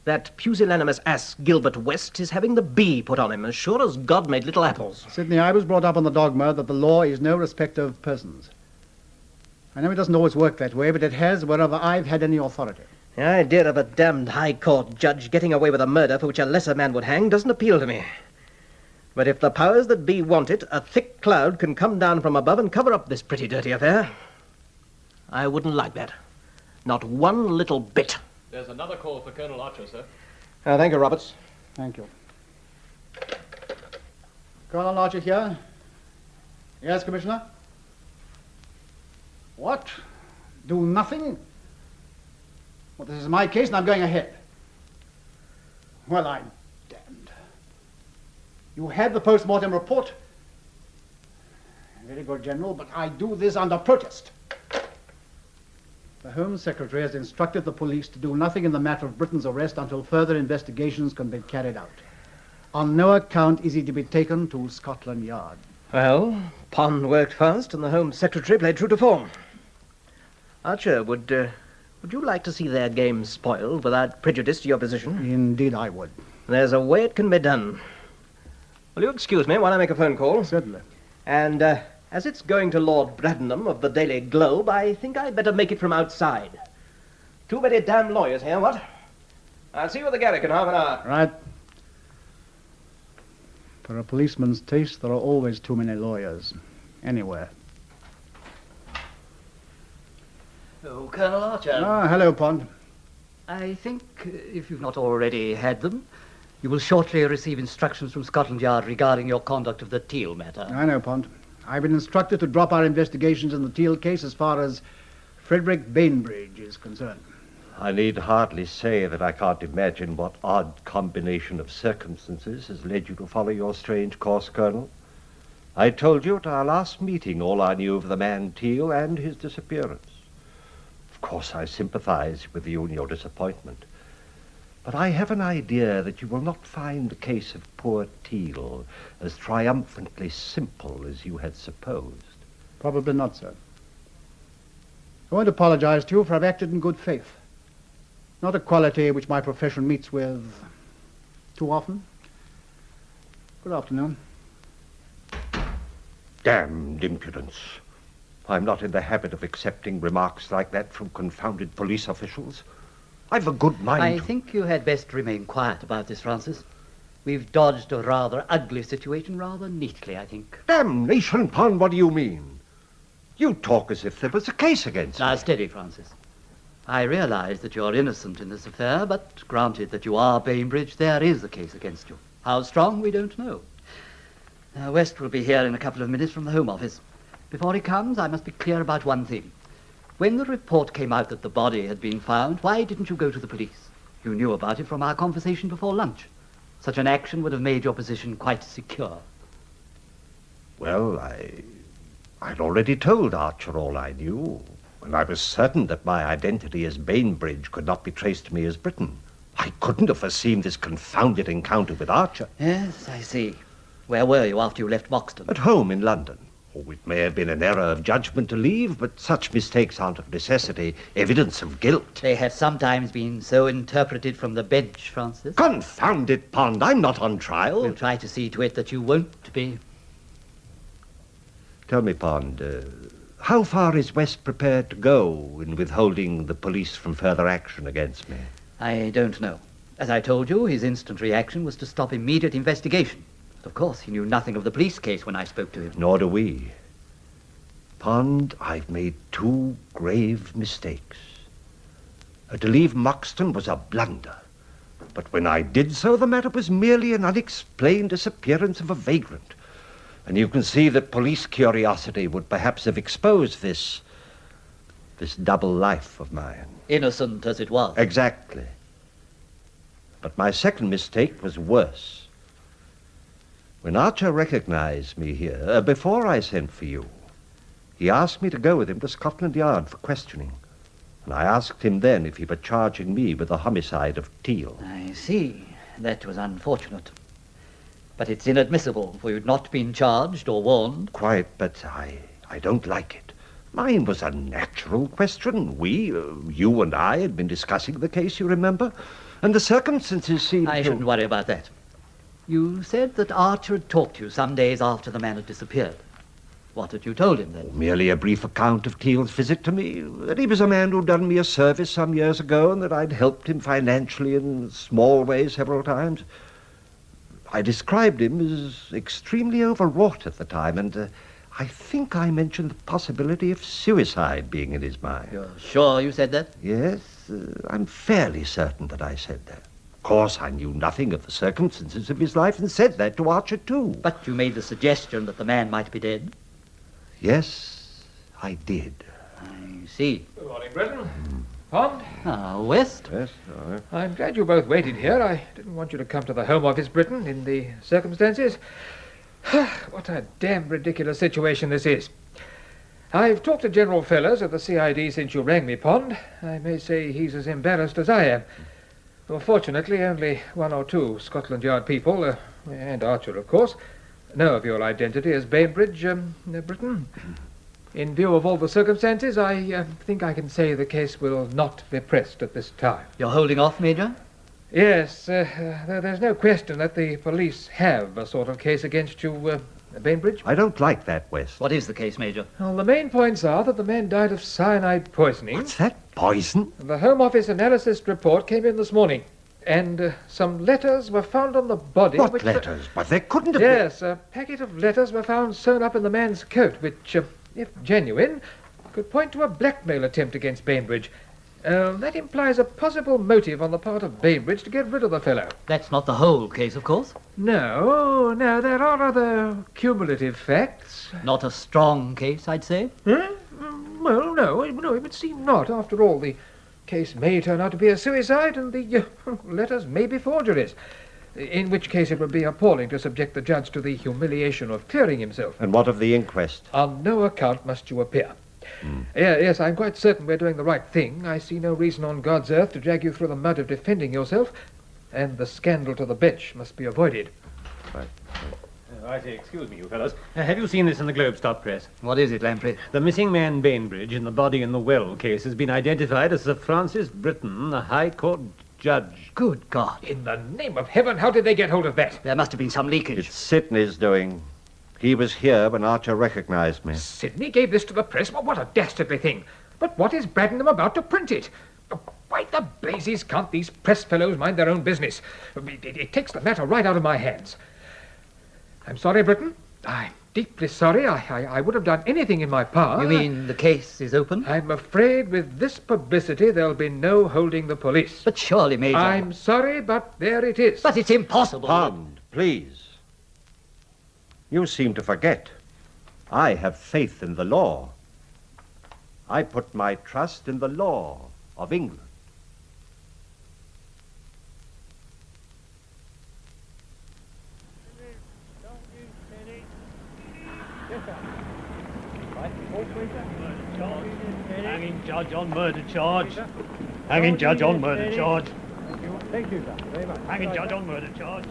That pusillanimous ass Gilbert West is having the bee put on him, as sure as God made little apples. Sidney, I was brought up on the dogma that the law is no respecter of persons. I know it doesn't always work that way, but it has wherever I've had any authority. The idea of a damned High Court judge getting away with a murder for which a lesser man would hang doesn't appeal to me. But if the powers that be want it, a thick cloud can come down from above and cover up this pretty dirty affair. I wouldn't like that. Not one little bit. There's another call for Colonel Archer, sir. Thank you, Roberts. Thank you. Colonel Archer here. Yes, Commissioner? What? Do nothing? Well, this is my case, and I'm going ahead. Well, I'm damned. You had the post-mortem report. Very good, General, but I do this under protest. The Home Secretary has instructed the police to do nothing in the matter of Britain's arrest until further investigations can be carried out. On no account is he to be taken to Scotland Yard. Well, Pond worked fast, and the Home Secretary played true to form. Archer, would you like to see their game spoiled without prejudice to your position? Indeed I would. There's a way it can be done. Will you excuse me while I make a phone call? Certainly. And, as it's going to Lord Bradenham of the Daily Globe, I think I'd better make it from outside. Too many damn lawyers here, what? I'll see you at the Garrick in half an hour. Right. For a policeman's taste, there are always too many lawyers. Anywhere. Oh, Colonel Archer. Hello, Pond. I think, if you've not already had them, you will shortly receive instructions from Scotland Yard regarding your conduct of the Teal matter. I know, Pond. I've been instructed to drop our investigations in the Teal case as far as Frederick Bainbridge is concerned. I need hardly say that I can't imagine what odd combination of circumstances has led you to follow your strange course, Colonel. I told you at our last meeting all I knew of the man Teal and his disappearance. Of course, I sympathize with you in your disappointment. But I have an idea that you will not find the case of poor Teal as triumphantly simple as you had supposed. Probably not, sir. I won't apologize to you for I've acted in good faith. Not a quality which my profession meets with too often. Good afternoon. Damned impudence. I'm not in the habit of accepting remarks like that from confounded police officials. I've a good mind. I think you had best remain quiet about this, Francis. We've dodged a rather ugly situation rather neatly, I think. Damnation, Pond, what do you mean? You talk as if there was a case against me. Now, steady, Francis. I realize that you're innocent in this affair, but granted that you are Bainbridge, there is a case against you. How strong, we don't know. West will be here in a couple of minutes from the Home Office. Before he comes, I must be clear about one thing. When the report came out that the body had been found, why didn't you go to the police? You knew about it from our conversation before lunch. Such an action would have made your position quite secure. Well, I'd already told Archer all I knew, and I was certain that my identity as Bainbridge could not be traced to me as Britain. I couldn't have foreseen this confounded encounter with Archer. Yes, I see. Where were you after you left Moxton? At home in London. Oh, it may have been an error of judgment to leave, but such mistakes aren't of necessity evidence of guilt. They have sometimes been so interpreted from the bench, Francis. Confound it, Pond, I'm not on trial. We'll try to see to it that you won't be. Tell me, Pond, how far is West prepared to go in withholding the police from further action against me? I don't know. As I told you, his instant reaction was to stop immediate investigation. Of course, he knew nothing of the police case when I spoke to him. Nor do we. Pond, I've made two grave mistakes. To leave Moxton was a blunder. But when I did so, the matter was merely an unexplained disappearance of a vagrant. And you can see that police curiosity would perhaps have exposed this double life of mine. Innocent as it was. Exactly. But my second mistake was worse. When Archer recognized me here, before I sent for you, he asked me to go with him to Scotland Yard for questioning. And I asked him then if he were charging me with the homicide of Teal. I see. That was unfortunate. But it's inadmissible for you'd not been charged or warned. Quite, but I don't like it. Mine was a natural question. You and I had been discussing the case, you remember? And the circumstances seemed I shouldn't worry about that. You said that Archer had talked to you some days after the man had disappeared. What had you told him then? Merely a brief account of Teal's visit to me, that he was a man who'd done me a service some years ago and that I'd helped him financially in small ways several times. I described him as extremely overwrought at the time, and I think I mentioned the possibility of suicide being in his mind. You're sure you said that? Yes, I'm fairly certain that I said that. Of course, I knew nothing of the circumstances of his life and said that to Archer, too. But you made the suggestion that the man might be dead? Yes, I did. I see. Good morning, Bretton. Pond? West? Yes, I'm glad you both waited here. I didn't want you to come to the Home Office, Britain, in the circumstances. What a damn ridiculous situation this is. I've talked to General Fellers of the CID since you rang me, Pond. I may say he's as embarrassed as I am. Well, fortunately, only one or two Scotland Yard people, and Archer, of course, know of your identity as Bainbridge, Britain. In view of all the circumstances, I think I can say the case will not be pressed at this time. You're holding off, Major? Yes, there's no question that the police have a sort of case against you, Bainbridge. I don't like that, West. What is the case, Major? Well, the main points are that the man died of cyanide poisoning. What's that? Poison? The Home Office analysis report came in this morning, and some letters were found on the body. What letters? But there couldn't have Yes, a packet of letters were found sewn up in the man's coat, which, if genuine, could point to a blackmail attempt against Bainbridge. That implies a possible motive on the part of Bainbridge to get rid of the fellow. That's not the whole case, of course. No, there are other cumulative facts. Not a strong case, I'd say. Well, no, it would seem not. After all, the case may turn out to be a suicide, and the letters may be forgeries. In which case it would be appalling to subject the judge to the humiliation of clearing himself. And what of the inquest? On no account must you appear. Yes, I'm quite certain we're doing the right thing. I see no reason on God's earth to drag you through the mud of defending yourself, and the scandal to the bench must be avoided. Right. I say, excuse me, you fellows. Have you seen this in the Globe-Stop press? What is it, Lamprey? The missing man Bainbridge in the body in the well case has been identified as Sir Francis Britton, the High Court judge. Good God. In the name of heaven, how did they get hold of that? There must have been some leakage. It's Sidney's doing. He was here when Archer recognized me. Sidney gave this to the press? Well, what a dastardly thing. But what is Braddon about to print it? Why the blazes can't these press fellows mind their own business? It takes the matter right out of my hands. I'm sorry, Britton. I'm deeply sorry. I would have done anything in my power. You mean the case is open? I'm afraid with this publicity there'll be no holding the police. But surely, Major... I'm sorry, but there it is. But it's impossible. Pond, please. You seem to forget. I have faith in the law. I put my trust in the law of England. Hanging judge on murder charge. Hanging judge on murder charge. Thank you, sir. Very much. Hanging judge on murder charge.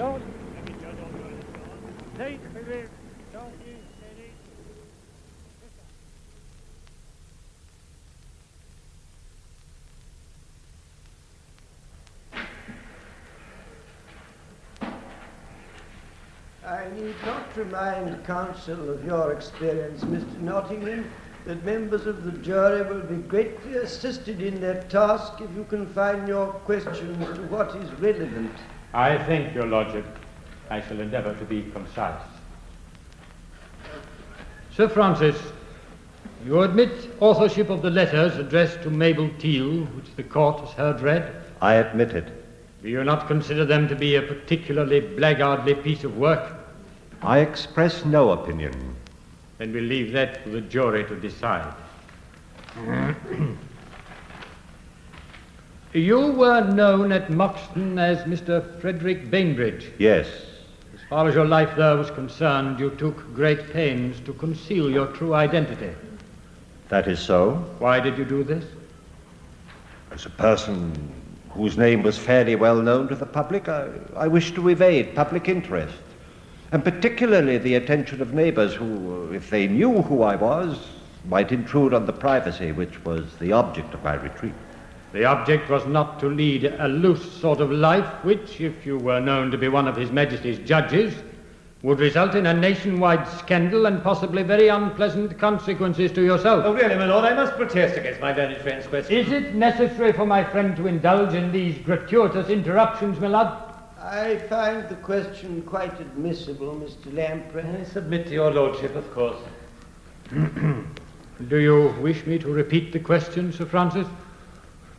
I need not remind counsel of your experience, Mr. Nottingham, that members of the jury will be greatly assisted in their task if you confine your questions to what is relevant. I thank your lordship. I shall endeavour to be concise. Sir Francis, you admit authorship of the letters addressed to Mabel Teal, which the court has heard read? I admit it. Do you not consider them to be a particularly blackguardly piece of work? I express no opinion. Then we'll leave that for the jury to decide. You were known at Moxton as Mr. Frederick Bainbridge. Yes. As far as your life there was concerned, you took great pains to conceal your true identity. That is so. Why did you do this? As a person whose name was fairly well known to the public, I wished to evade public interest. And particularly the attention of neighbors who, if they knew who I was, might intrude on the privacy which was the object of my retreat. The object was not to lead a loose sort of life, which, if you were known to be one of His Majesty's judges, would result in a nationwide scandal and possibly very unpleasant consequences to yourself. Oh, really, my lord, I must protest against my learned friend's question. Is it necessary for my friend to indulge in these gratuitous interruptions, my lord? I find the question quite admissible, Mr. Lamprey. I submit to your lordship, of course. Do you wish me to repeat the question, Sir Francis?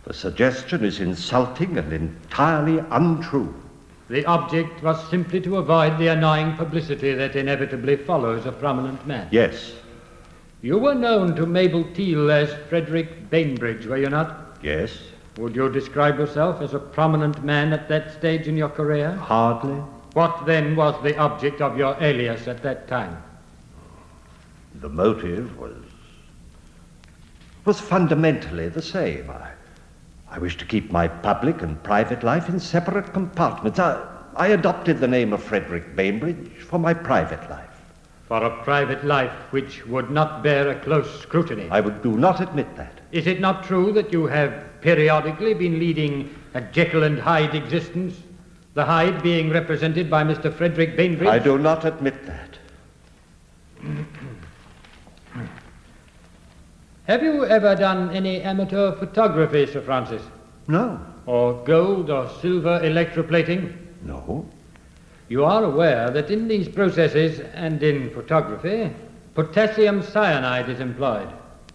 The suggestion is insulting and entirely untrue. The object was simply to avoid the annoying publicity that inevitably follows a prominent man. Yes. You were known to Mabel Teal as Frederick Bainbridge, were you not? Yes. Would you describe yourself as a prominent man at that stage in your career? Hardly. What then was the object of your alias at that time? The motive was fundamentally the same. I wish to keep my public and private life in separate compartments. I adopted the name of Frederick Bainbridge for my private life. For a private life which would not bear a close scrutiny? I do not admit that. Is it not true that you have periodically been leading a Jekyll and Hyde existence, the Hyde being represented by Mr. Frederick Bainbridge? I do not admit that. Have you ever done any amateur photography, Sir Francis? No. Or gold or silver electroplating? No. You are aware that in these processes and in photography, potassium cyanide is employed.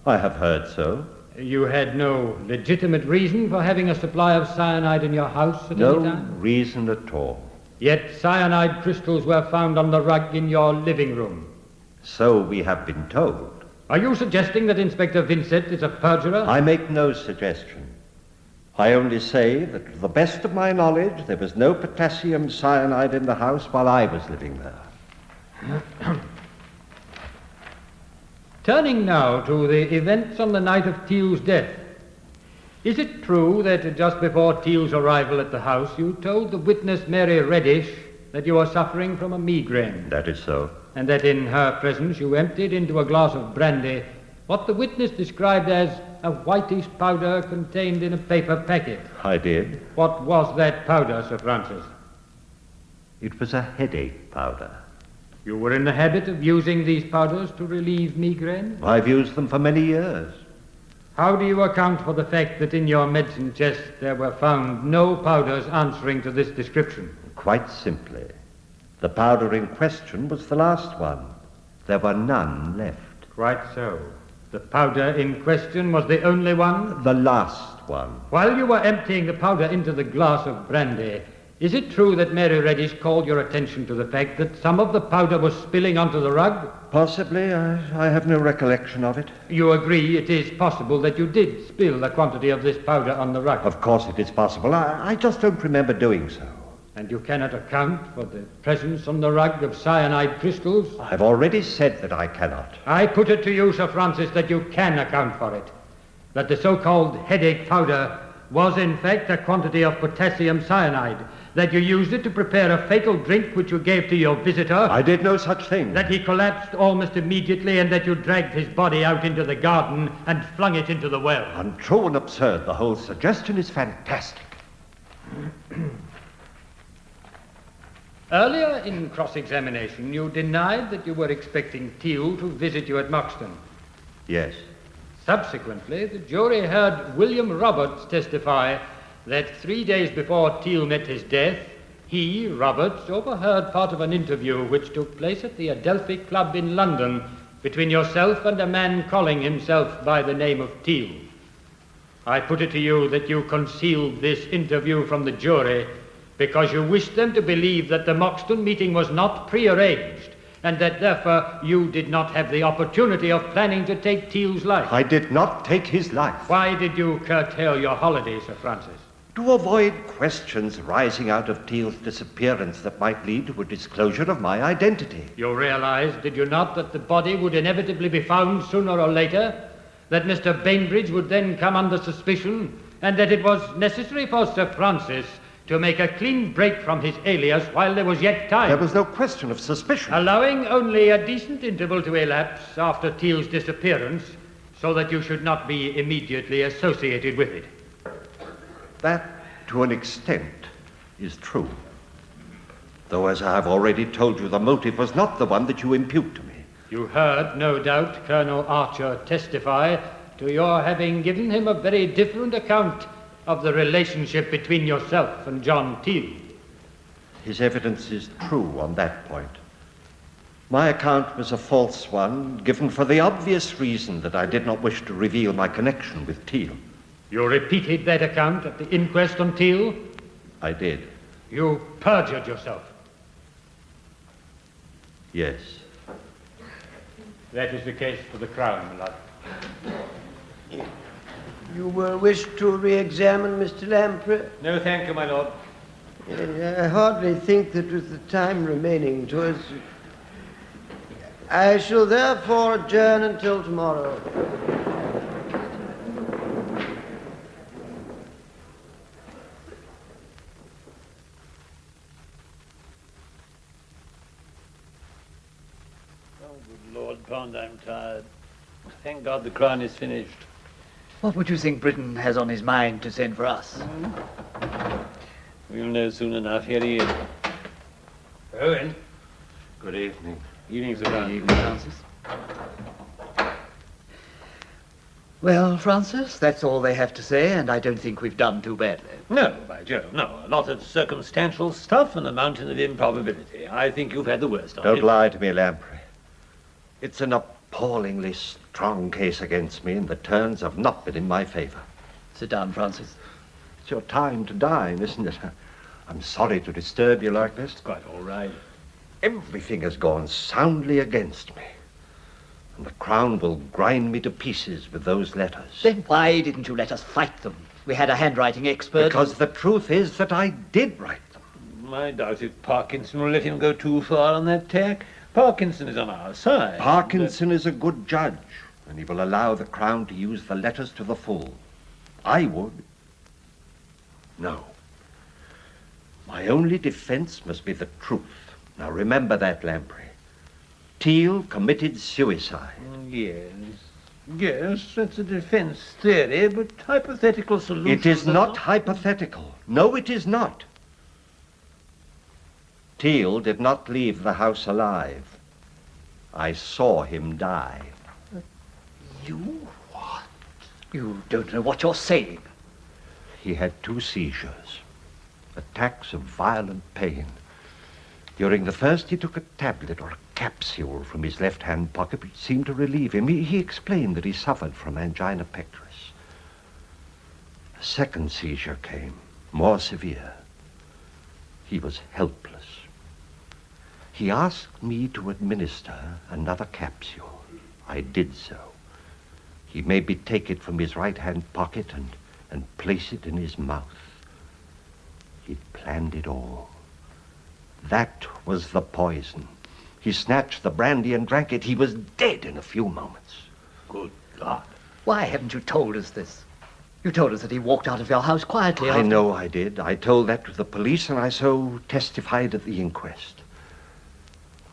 I have heard so. You had no legitimate reason for having a supply of cyanide in your house at any time? No reason at all. Yet cyanide crystals were found on the rug in your living room. So we have been told. Are you suggesting that Inspector Vincent is a perjurer? I make no suggestion. I only say that to the best of my knowledge, there was no potassium cyanide in the house while I was living there. Turning now to the events on the night of Teal's death, is it true that just before Teal's arrival at the house, you told the witness Mary Reddish that you were suffering from a migraine? That is so. And that in her presence you emptied into a glass of brandy what the witness described as a whitish powder contained in a paper packet? I did. What was that powder, Sir Francis? It was a headache powder. You were in the habit of using these powders to relieve migraine? I've used them for many years. How do you account for the fact that in your medicine chest there were found no powders answering to this description? Quite simply. The powder in question was the last one. There were none left. Quite so. The powder in question was the only one? The last one. While you were emptying the powder into the glass of brandy, is it true that Mary Reddish called your attention to the fact that some of the powder was spilling onto the rug? Possibly. I have no recollection of it. You agree it is possible that you did spill a quantity of this powder on the rug? Of course it is possible. I just don't remember doing so. And you cannot account for the presence on the rug of cyanide crystals? I've already said that I cannot. I put it to you, Sir Francis, that you can account for it. That the so-called headache powder was in fact a quantity of potassium cyanide. That you used it to prepare a fatal drink which you gave to your visitor. I did no such thing. That he collapsed almost immediately and that you dragged his body out into the garden and flung it into the well. Untrue and absurd. The whole suggestion is fantastic. Earlier in cross-examination, you denied that you were expecting Teal to visit you at Moxton. Yes. Subsequently, the jury heard William Roberts testify that 3 days before Teal met his death, he, Roberts, overheard part of an interview which took place at the Adelphi Club in London between yourself and a man calling himself by the name of Teal. I put it to you that you concealed this interview from the jury because you wished them to believe that the Moxton meeting was not prearranged and that therefore you did not have the opportunity of planning to take Teal's life. I did not take his life. Why did you curtail your holiday, Sir Francis? To avoid questions arising out of Teal's disappearance that might lead to a disclosure of my identity. You realized, did you not, that the body would inevitably be found sooner or later, that Mr. Bainbridge would then come under suspicion, and that it was necessary for Sir Francis to make a clean break from his alias while there was yet time. There was no question of suspicion. Allowing only a decent interval to elapse after Teal's disappearance so that you should not be immediately associated with it. That, to an extent, is true. Though, as I have already told you, the motive was not the one that you impute to me. You heard, no doubt, Colonel Archer testify to your having given him a very different account of the relationship between yourself and John Teal. His evidence is true on that point. My account was a false one, given for the obvious reason that I did not wish to reveal my connection with Teal. You repeated that account at the inquest on Teal? I did. You perjured yourself. Yes. That is the case for the Crown, my lord. You wish to re-examine Mr. Lamprey? No, thank you, my lord. I hardly think that with the time remaining to us, I shall therefore adjourn until tomorrow. Oh, good Lord, Pond, I'm tired. Thank God the Crown is finished. What would you think Britain has on his mind to send for us? We'll know soon enough. Here he is. Owen. Good evening. Evening, Sir John. Evening, Francis. Well, Francis, that's all they have to say, and I don't think we've done too badly. No, by Jove, no. A lot of circumstantial stuff and a mountain of improbability. I think you've had the worst of it. Don't lie to me, Lamprey. It's an appallingly strong case against me, and the turns have not been in my favor. Sit down, Francis. It's your time to dine, isn't it? I'm sorry to disturb you like this. It's quite all right. Everything has gone soundly against me. And the Crown will grind me to pieces with those letters. Then why didn't you let us fight them? We had a handwriting expert. Because the truth is that I did write them. I doubt if Parkinson will let him go too far on that tack. Parkinson is on our side. Parkinson is a good judge, and he will allow the Crown to use the letters to the full. I would. No. My only defense must be the truth. Now remember that, Lamprey. Teal committed suicide. Yes. Yes, that's a defense theory, but hypothetical solution. It is not hypothetical. No, it is not. Teal did not leave the house alive. I saw him die. You what? You don't know what you're saying. He had 2 seizures, attacks of violent pain. During the first, he took a tablet or a capsule from his left-hand pocket, which seemed to relieve him. He explained that he suffered from angina pectoris. A second seizure came, more severe. He was helpless. He asked me to administer another capsule. I did so. He made me take it from his right-hand pocket and place it in his mouth. He'd planned it all. That was the poison. He snatched the brandy and drank it. He was dead in a few moments. Good God. Why haven't you told us this? You told us that he walked out of your house quietly. I know I did. I told that to the police, and I so testified at the inquest.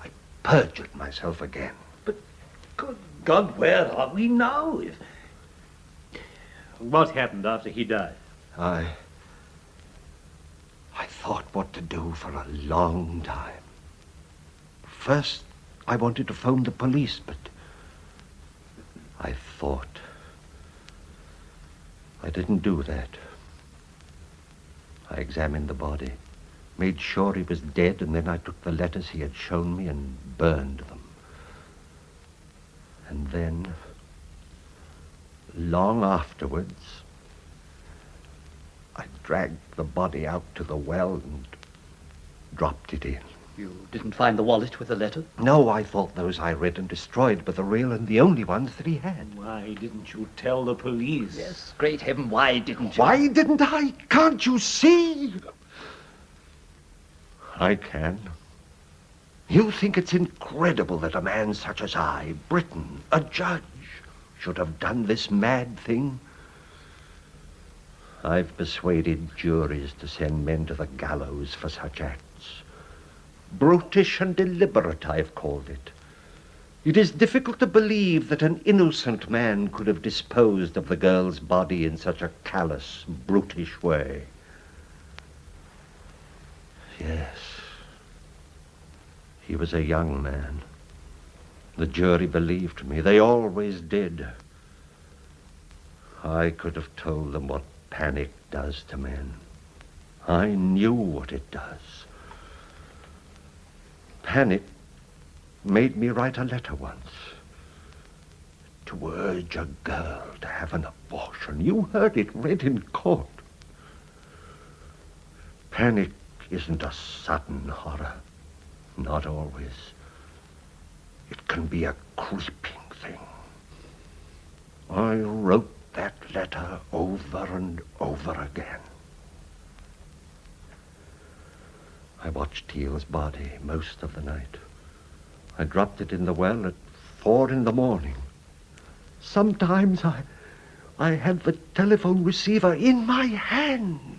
I perjured myself again. But, good God, where are we now? What happened after he died? I thought what to do for a long time. First, I wanted to phone the police, but I thought. I didn't do that. I examined the body, made sure he was dead, and then I took the letters he had shown me and burned them. And then, long afterwards, I dragged the body out to the well and dropped it in. You didn't find the wallet with the letter? No, I thought those I read and destroyed were the real and the only ones that he had. Why didn't you tell the police? Yes, great heaven, why didn't you? Why didn't I? Can't you see? I can. You think it's incredible that a man such as I, Britain, a judge, should have done this mad thing? I've persuaded juries to send men to the gallows for such acts. Brutish and deliberate, I've called it. It is difficult to believe that an innocent man could have disposed of the girl's body in such a callous, brutish way. Yes. He was a young man. The jury believed me. They always did. I could have told them what panic does to men. I knew what it does. Panic made me write a letter once to urge a girl to have an abortion. You heard it read in court. Panic isn't a sudden horror. Not always. It can be a creeping thing. I wrote that letter over and over again. I watched Teal's body most of the night. I dropped it in the well at 4 a.m. Sometimes I had the telephone receiver in my hand.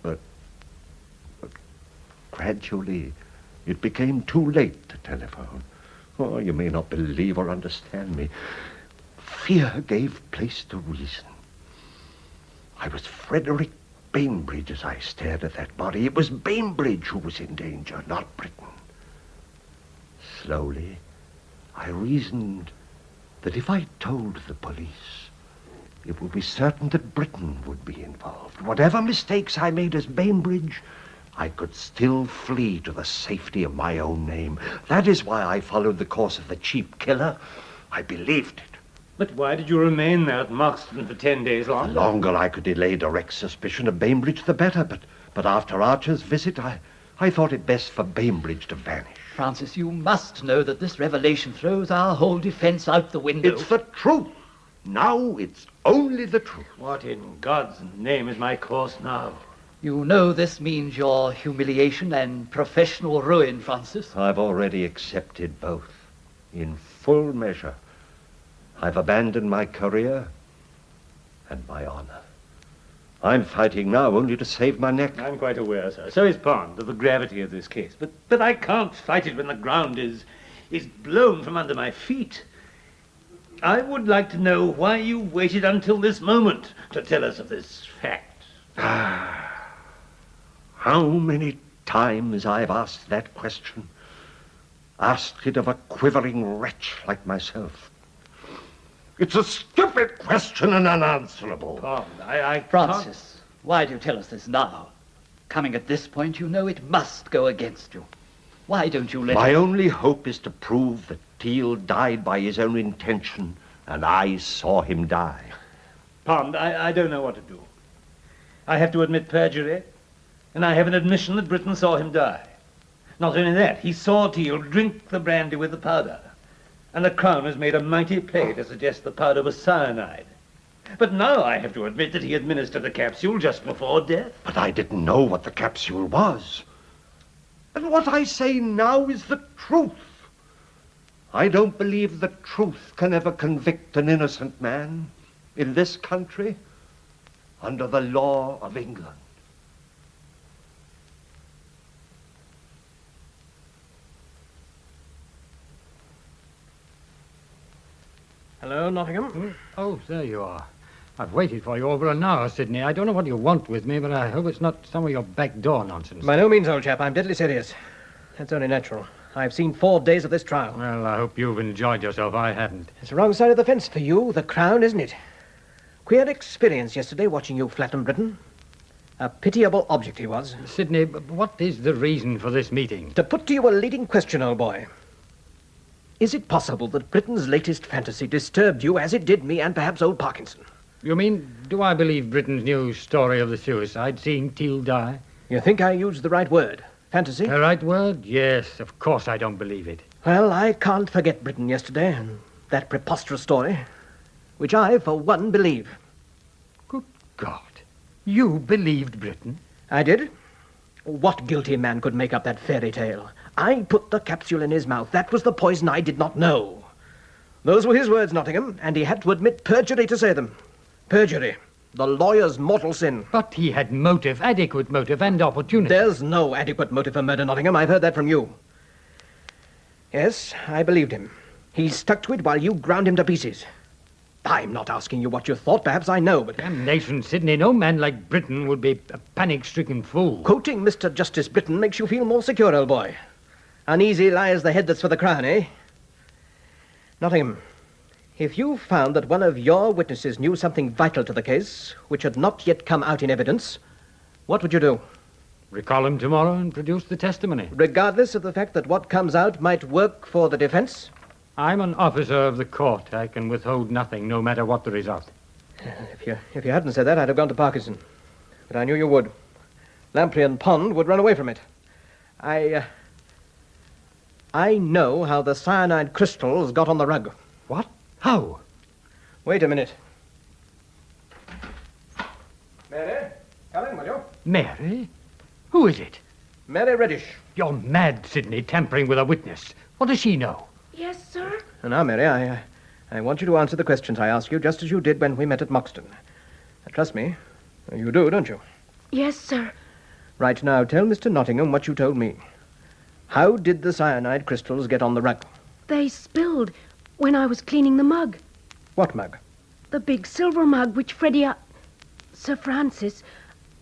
But gradually, it became too late to telephone. Oh, you may not believe or understand me. Fear gave place to reason. I was Frederick Bainbridge as I stared at that body. It was Bainbridge who was in danger, not Britain. Slowly, I reasoned that if I told the police, it would be certain that Britain would be involved. Whatever mistakes I made as Bainbridge, I could still flee to the safety of my own name. That is why I followed the course of the cheap killer. I believed it. But why did you remain there at Moxton for 10 days The longer? longer I could delay direct suspicion of Bainbridge, the better. But after Archer's visit, I thought it best for Bainbridge to vanish. Francis, you must know that this revelation throws our whole defense out the window. It's the truth. Now it's only the truth. What in God's name is my course now? You know this means your humiliation and professional ruin, Francis. I've already accepted both, in full measure. I've abandoned my career and my honor. I'm fighting now only to save my neck. I'm quite aware, sir. So is Pond, of the gravity of this case. But I can't fight it when the ground is blown from under my feet. I would like to know why you waited until this moment to tell us of this fact. How many times I've asked that question. Asked it of a quivering wretch like myself. It's a stupid question and unanswerable. I Francis, why do you tell us this now? Coming at this point, you know it must go against you. Why don't you let My only hope is to prove that Teal died by his own intention, and I saw him die. Pond, I don't know what to do. I have to admit perjury, and I have an admission that Britain saw him die. Not only that, he saw Teal drink the brandy with the powder, and the Crown has made a mighty play to suggest the powder was cyanide. But now I have to admit that he administered the capsule just before death. But I didn't know what the capsule was. And what I say now is the truth. I don't believe the truth can ever convict an innocent man in this country under the law of England. Hello, Nottingham. Oh, there you are. I've waited for you over an hour, Sidney. I don't know what you want with me, but I hope it's not some of your backdoor nonsense. By no means, old chap. I'm deadly serious. That's only natural. I've seen 4 days of this trial. Well, I hope you've enjoyed yourself. I haven't. It's the wrong side of the fence for you, the Crown, isn't it? Queer experience yesterday watching you flatten Britain. A pitiable object he was. Sidney, what is the reason for this meeting? To put to you a leading question, old boy. Is it possible that Britain's latest fantasy disturbed you as it did me and perhaps old Parkinson? You mean, do I believe Britain's new story of the suicide, seeing Teal die? You think I used the right word? Fantasy? The right word? Yes, of course I don't believe it. Well, I can't forget Britain yesterday and that preposterous story, which I, for one, believe. Good God. You believed Britain? I did. What guilty man could make up that fairy tale? I put the capsule in his mouth. That was the poison I did not know. Those were his words, Nottingham, and he had to admit perjury to say them. Perjury. The lawyer's mortal sin. But he had motive, adequate motive, and opportunity. There's no adequate motive for murder, Nottingham. I've heard that from you. Yes, I believed him. He stuck to it while you ground him to pieces. I'm not asking you what you thought. Perhaps I know, but... Damnation, Sidney. No man like Britain would be a panic-stricken fool. Quoting Mr. Justice Britain makes you feel more secure, old boy. Uneasy lies the head that's for the crown, eh? Nottingham, if you found that one of your witnesses knew something vital to the case, which had not yet come out in evidence, what would you do? Recall him tomorrow and produce the testimony. Regardless of the fact that what comes out might work for the defense? I'm an officer of the court. I can withhold nothing, no matter what the result. If you hadn't said that, I'd have gone to Parkinson. But I knew you would. Lamprey and Pond would run away from it. I know how the cyanide crystals got on the rug. What? How? Wait a minute. Mary, come in, will you? Mary? Who is it? Mary Reddish. You're mad, Sidney, tampering with a witness. What does she know? Yes, sir? Now, Mary, I want you to answer the questions I ask you, just as you did when we met at Moxton. Trust me, you do, don't you? Yes, sir. Right now, tell Mr. Nottingham what you told me. How did the cyanide crystals get on the rug? They spilled when I was cleaning the mug. What mug? The big silver mug which Sir Francis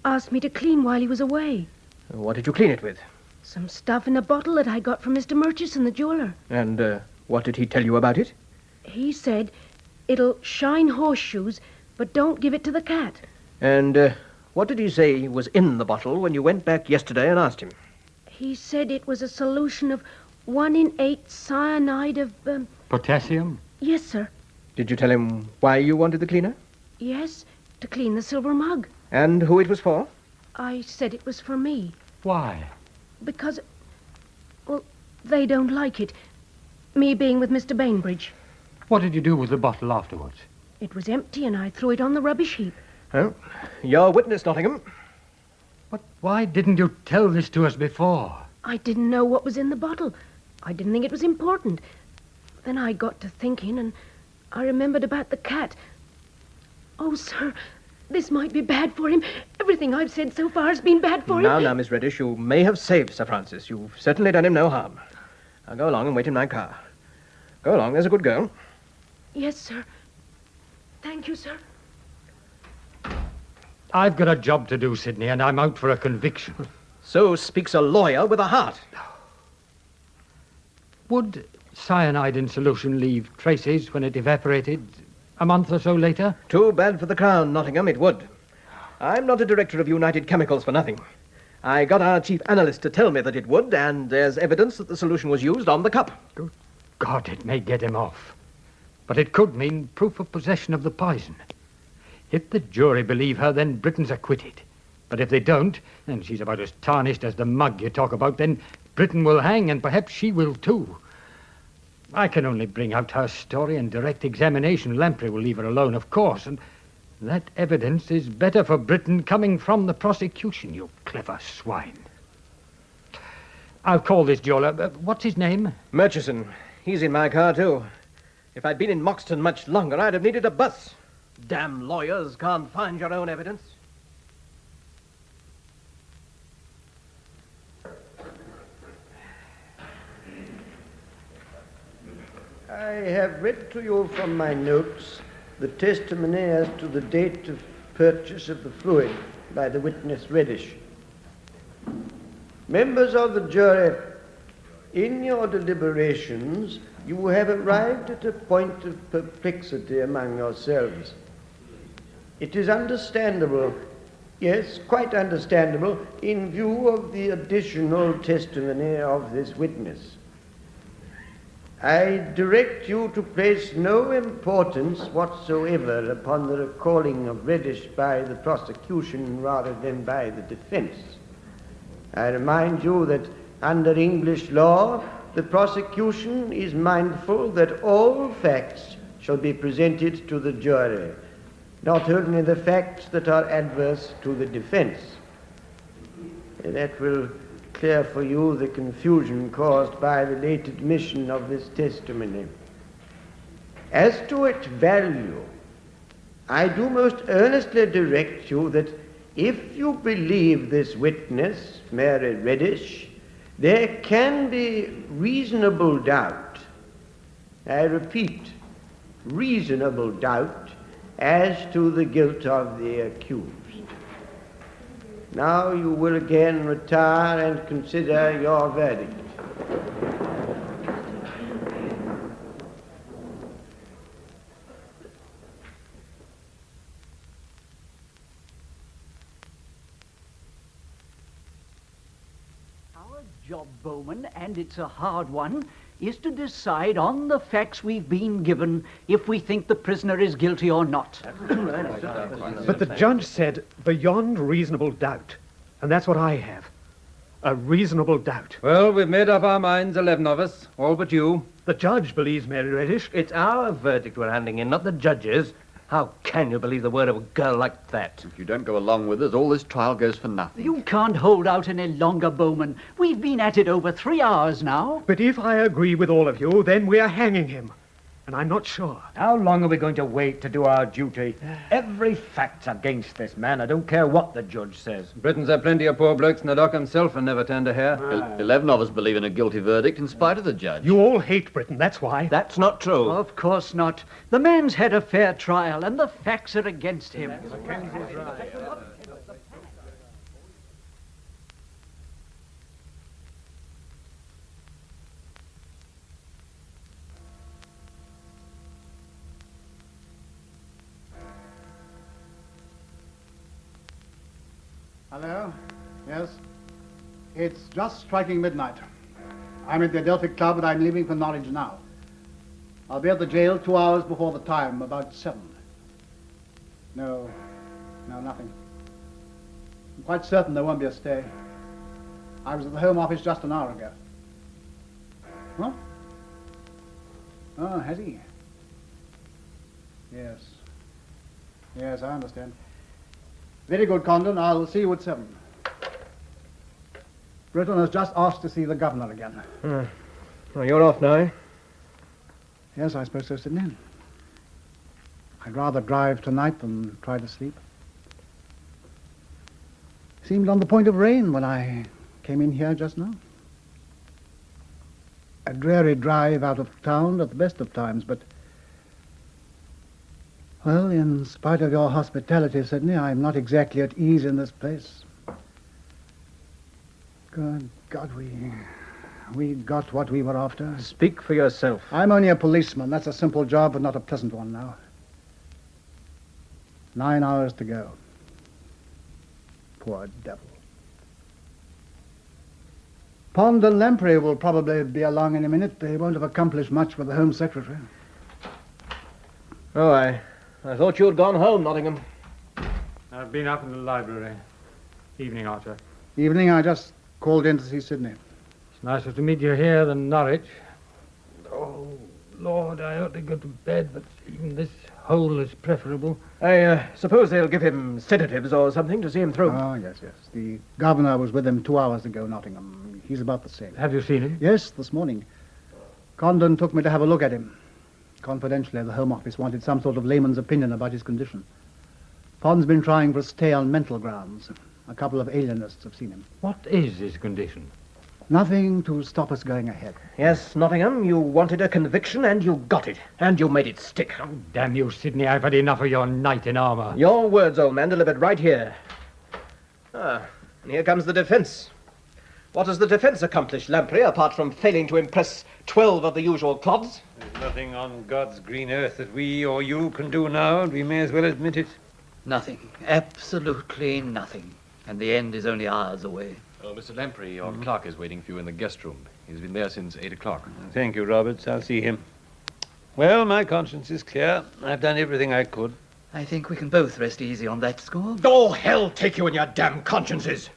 asked me to clean while he was away. What did you clean it with? Some stuff in a bottle that I got from Mr. Murchison, the jeweler. And what did he tell you about it? He said it'll shine horseshoes, but don't give it to the cat. And what did he say was in the bottle when you went back yesterday and asked him? He said it was a solution of 1 in 8 cyanide of... Potassium? Yes, sir. Did you tell him why you wanted the cleaner? Yes, to clean the silver mug. And who it was for? I said it was for me. Why? Because, well, they don't like it. Me being with Mr. Bainbridge. What did you do with the bottle afterwards? It was empty and I threw it on the rubbish heap. Oh, your witness, Nottingham. But why didn't you tell this to us before? I didn't know what was in the bottle. I didn't think it was important. Then I got to thinking and I remembered about the cat. Oh, sir, this might be bad for him. Everything I've said so far has been bad for him. Now, Miss Reddish, you may have saved Sir Francis. You've certainly done him no harm. Now go along and wait in my car. Go along, there's a good girl. Yes, sir. Thank you, sir. I've got a job to do, Sidney, and I'm out for a conviction. So speaks a lawyer with a heart. Would cyanide in solution leave traces when it evaporated a month or so later? Too bad for the Crown, Nottingham, it would. I'm not a director of United Chemicals for nothing. I got our chief analyst to tell me that it would, and there's evidence that the solution was used on the cup. Good God, it may get him off. But it could mean proof of possession of the poison. If the jury believe her, then Britain's acquitted. But if they don't, and she's about as tarnished as the mug you talk about, then Britain will hang, and perhaps she will too. I can only bring out her story in direct examination. Lamprey will leave her alone, of course, and that evidence is better for Britain coming from the prosecution, you clever swine. I'll call this jeweler. What's his name? Murchison. He's in my car, too. If I'd been in Moxton much longer, I'd have needed a bus. Damn lawyers can't find your own evidence. I have read to you from my notes the testimony as to the date of purchase of the fluid by the witness Reddish. Members of the jury, in your deliberations, you have arrived at a point of perplexity among yourselves. It is understandable, yes, quite understandable, in view of the additional testimony of this witness. I direct you to place no importance whatsoever upon the recalling of Reddish by the prosecution rather than by the defense. I remind you that under English law, the prosecution is mindful that all facts shall be presented to the jury, not only the facts that are adverse to the defense. That will clear for you the confusion caused by the late admission of this testimony. As to its value, I do most earnestly direct you that if you believe this witness, Mary Reddish, there can be reasonable doubt, I repeat, reasonable doubt, as to the guilt of the accused. Now you will again retire and consider your verdict. job, Bowman, and it's a hard one, is to decide on the facts we've been given if we think the prisoner is guilty or not. But the judge said beyond reasonable doubt. And that's what I have. A reasonable doubt. Well, we've made up our minds, 11 of us, all but you. The judge believes Mary Reddish. It's our verdict we're handing in, not the judge's. How can you believe the word of a girl like that? If you don't go along with us, all this trial goes for nothing. You can't hold out any longer, Bowman. We've been at it over 3 hours now. But if I agree with all of you, then we're hanging him. And I'm not sure. How long are we going to wait to do our duty? Every fact's against this man. I don't care what the judge says. Britain's had plenty of poor blokes, and the doc himself and never turned a hair. 11 of us believe in a guilty verdict in spite of the judge. You all hate Britain, that's why. That's not true. Of course not. The man's had a fair trial, and the facts are against him. Hello? Yes? It's just striking midnight. I'm at the Adelphic Club, and I'm leaving for Norwich now. I'll be at the jail 2 hours before the time, about 7. No, nothing. I'm quite certain there won't be a stay. I was at the Home Office just an hour ago. What? Oh, has he? Yes. Yes, I understand. Very good, Condon. I'll see you at 7. Britton has just asked to see the governor again. Well, you're off now, eh? Yes, I suppose so, Sidney. I'd rather drive tonight than try to sleep. Seemed on the point of rain when I came in here just now. A dreary drive out of town at the best of times, but... Well, in spite of your hospitality, Sidney, I'm not exactly at ease in this place. Good God, we got what we were after. Speak for yourself. I'm only a policeman. That's a simple job, but not a pleasant one now. 9 hours to go. Poor devil. Pond and Lamprey will probably be along in a minute. They won't have accomplished much with the Home Secretary. Oh, I thought you had gone home, Nottingham. I've been up in the library. Evening, Archer. Evening, I just called in to see Sidney. It's nicer to meet you here than Norwich. Oh, Lord, I ought to go to bed, but even this hole is preferable. I suppose they'll give him sedatives or something to see him through. Oh, yes. The governor was with him 2 hours ago, Nottingham. He's about the same. Have you seen him? Yes, this morning. Condon took me to have a look at him. Confidentially, the Home Office wanted some sort of layman's opinion about his condition. Pond's been trying for a stay on mental grounds. A couple of alienists have seen him. What is his condition? Nothing to stop us going ahead. Yes, Nottingham, you wanted a conviction and you got it. And you made it stick. Oh, damn you, Sidney. I've had enough of your knight in armour. Your words, old man, delivered right here. And here comes the defence. What has the defence accomplished, Lamprey, apart from failing to impress 12 of the usual clods? There's nothing on God's green earth that we or you can do now, and we may as well admit it. Nothing. Absolutely nothing. And the end is only hours away. Oh, Mr. Lamprey, your clerk is waiting for you in the guest room. He's been there since 8 o'clock. Thank you, Roberts. I'll see him. Well, my conscience is clear. I've done everything I could. I think we can both rest easy on that score. Oh, hell take you and your damn consciences.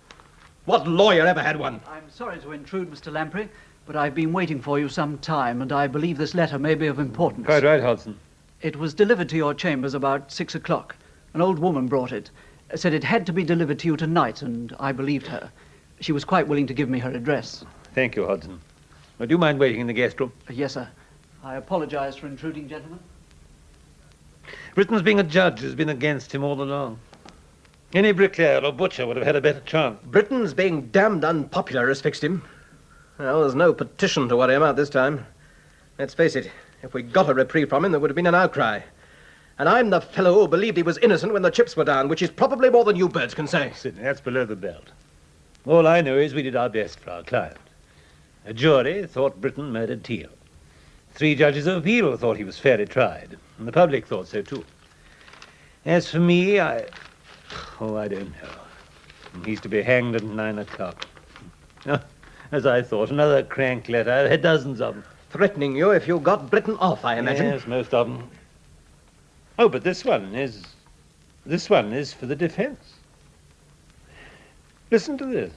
What lawyer ever had one? I'm sorry to intrude, Mr. Lamprey, but I've been waiting for you some time, and I believe this letter may be of importance. Quite right, Hodson. It was delivered to your chambers about 6 o'clock. An old woman brought it. Said it had to be delivered to you tonight, and I believed her. She was quite willing to give me her address. Thank you, Hodson. Would you mind waiting in the guest room? Yes, sir. I apologize for intruding, gentlemen. Britain's being a judge has been against him all along. Any bricklayer or butcher would have had a better chance. Britain's being damned unpopular has fixed him. Well, there's no petition to worry him out this time. Let's face it, if we got a reprieve from him, there would have been an outcry. And I'm the fellow who believed he was innocent when the chips were down, which is probably more than you birds can say. Sidney, that's below the belt. All I know is we did our best for our client. A jury thought Britain murdered Teal. 3 judges of appeal thought he was fairly tried, and the public thought so too. As for me, I don't know. He's to be hanged at 9 o'clock. Oh, As I thought, another crank letter. I've had dozens of them. Threatening you if you got Britain off, I imagine. Yes, most of them. Oh, but this one is for the defense. Listen to this.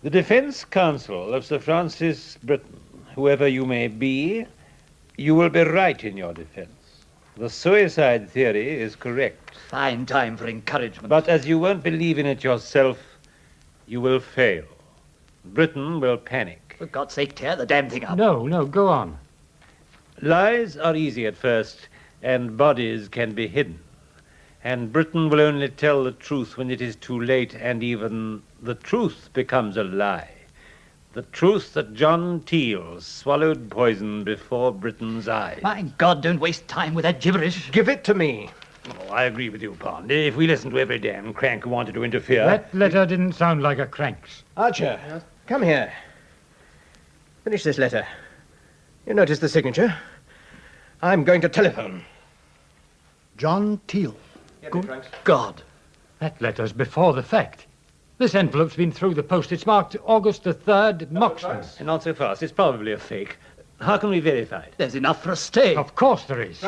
The Defense Council of Sir Francis Britain, whoever you may be, you will be right in your defense. The suicide theory is correct. Fine time for encouragement. But as you won't believe in it yourself, you will fail. Britain will panic. For God's sake, tear the damn thing up. No, go on. Lies are easy at first, and bodies can be hidden. And Britain will only tell the truth when it is too late, and even the truth becomes a lie. The truth that John Teal swallowed poison before Britain's eyes. My God, don't waste time with that gibberish. Give it to me. Oh, I agree with you, Pond. If we listen to every damn crank who wanted to interfere... That letter didn't sound like a crank's. Archer, come here. Finish this letter. You notice the signature? I'm going to telephone. John Teal. Good God. That letter's before the fact. This envelope's been through the post. It's marked August the 3rd, Moxton. Not so fast. It's probably a fake. How can we verify it? There's enough for a stay. Of course there is.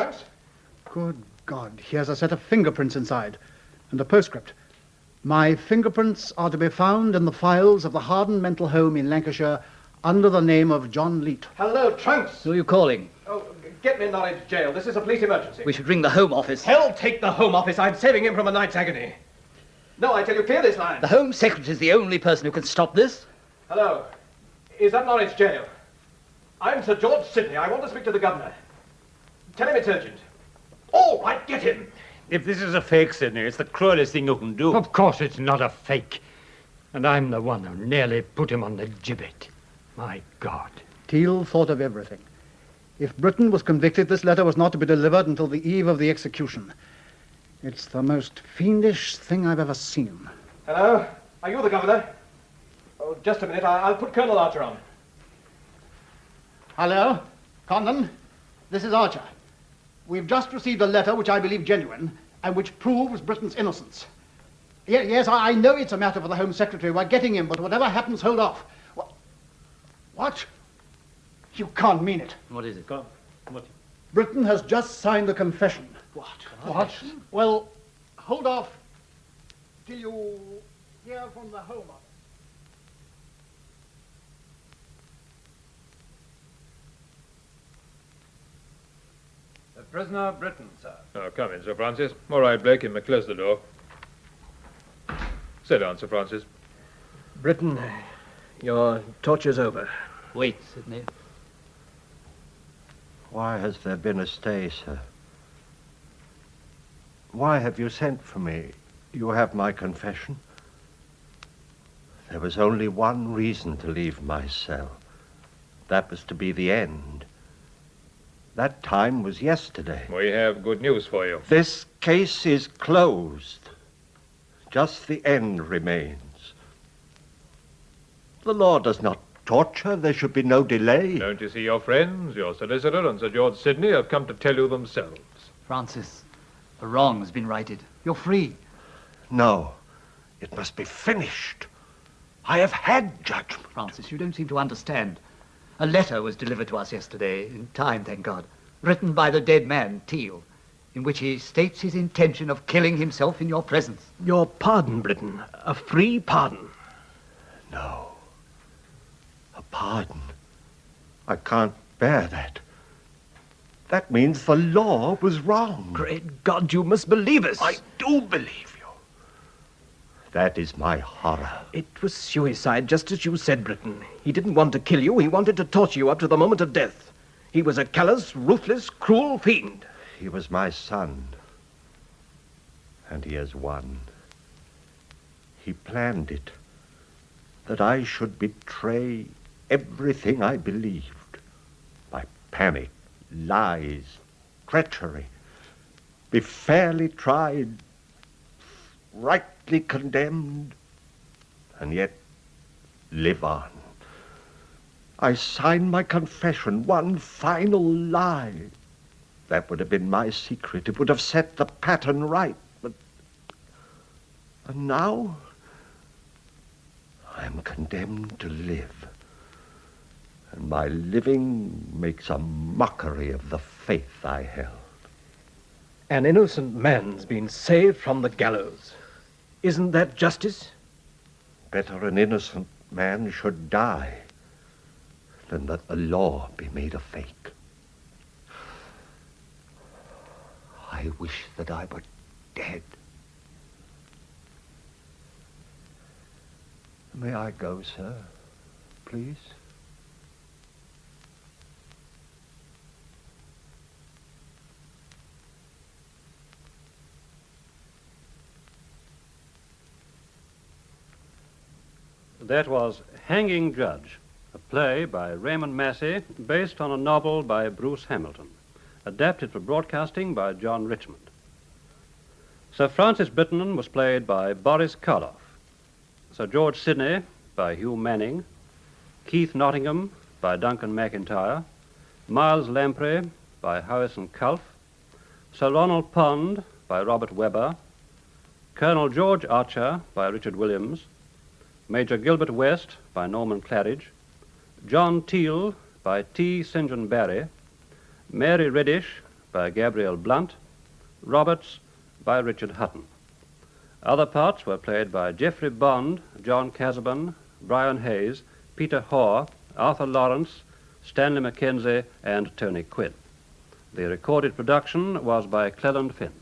Good God, here's a set of fingerprints inside, and a postscript. My fingerprints are to be found in the files of the Harden Mental Home in Lancashire under the name of John Leet. Hello, Trunks. Who are you calling? Oh, get me Norwich Jail. This is a police emergency. We should ring the Home Office. Hell take the Home Office. I'm saving him from a night's agony. No, I tell you, clear this line. The Home Secretary's the only person who can stop this. Hello. Is that Norwich Jail? I'm Sir George Sidney. I want to speak to the governor. Tell him it's urgent. All right, get him. If this is a fake, Sidney, it's the cruelest thing you can do. Of course it's not a fake. And I'm the one who nearly put him on the gibbet. My God. Teal thought of everything. If Britain was convicted, this letter was not to be delivered until the eve of the execution. It's the most fiendish thing I've ever seen. Hello? Are you the governor? Oh, just a minute. I'll put Colonel Archer on. Hello? Condon? This is Archer. We've just received a letter which I believe genuine and which proves Britain's innocence. Yes, I know it's a matter for the Home Secretary. We're getting him, but whatever happens, hold off. What? You can't mean it. What is it? What? Britain has just signed the confession. What? Well, hold off till you hear from the Home Office. The prisoner of Britain, sir. Oh, come in, Sir Francis. All right, Blake, you may close the door. Sit down, Sir Francis. Britain, your torture's over. Wait, Sidney. Why has there been a stay, sir? Why have you sent for me? You have my confession. There was only one reason to leave my cell. That was to be the end. That time was yesterday. We have good news for you. This case is closed. Just the end remains. The law does not torture. There should be no delay. Don't you see your friends, your solicitor and Sir George Sidney have come to tell you themselves? Francis, the wrong has been righted. You're free. No, it must be finished. I have had judgment. Francis, you don't seem to understand. A letter was delivered to us yesterday, in time, thank God, written by the dead man, Teal, in which he states his intention of killing himself in your presence. Your pardon, Britain. A free pardon. No. A pardon. I can't bear that. That means the law was wrong. Great God, you must believe us. I do believe you. That is my horror. It was suicide, just as you said, Britain. He didn't want to kill you. He wanted to torture you up to the moment of death. He was a callous, ruthless, cruel fiend. He was my son. And he has won. He planned it. That I should betray everything I believed. By panic, lies, treachery. Be fairly tried, rightly condemned, and yet live on. I signed my confession, one final lie. That would have been my secret. It would have set the pattern right. But... And now... I am condemned to live, and my living makes a mockery of the faith I held. An innocent man's been saved from the gallows. Isn't that justice? Better an innocent man should die than that the law be made a fake. I wish that I were dead. May I go, sir, please? That was Hanging Judge, a play by Raymond Massey based on a novel by Bruce Hamilton, adapted for broadcasting by John Richmond. Sir Francis Britton was played by Boris Karloff, Sir George Sidney by Hugh Manning, Keith Nottingham by Duncan MacIntyre, Miles Lamprey by Howison Culf, Sir Ronald Pond by Robert Webber, Colonel George Archer by Richard Williams, Major Gilbert West by Norman Claridge, John Teal by T. St. John Barry, Mary Reddish by Gabriel Blunt, Roberts by Richard Hutton. Other parts were played by Geoffrey Bond, John Casaubon, Brian Hayes, Peter Hoare, Arthur Lawrence, Stanley Mackenzie, and Tony Quinn. The recorded production was by Cleland Finn.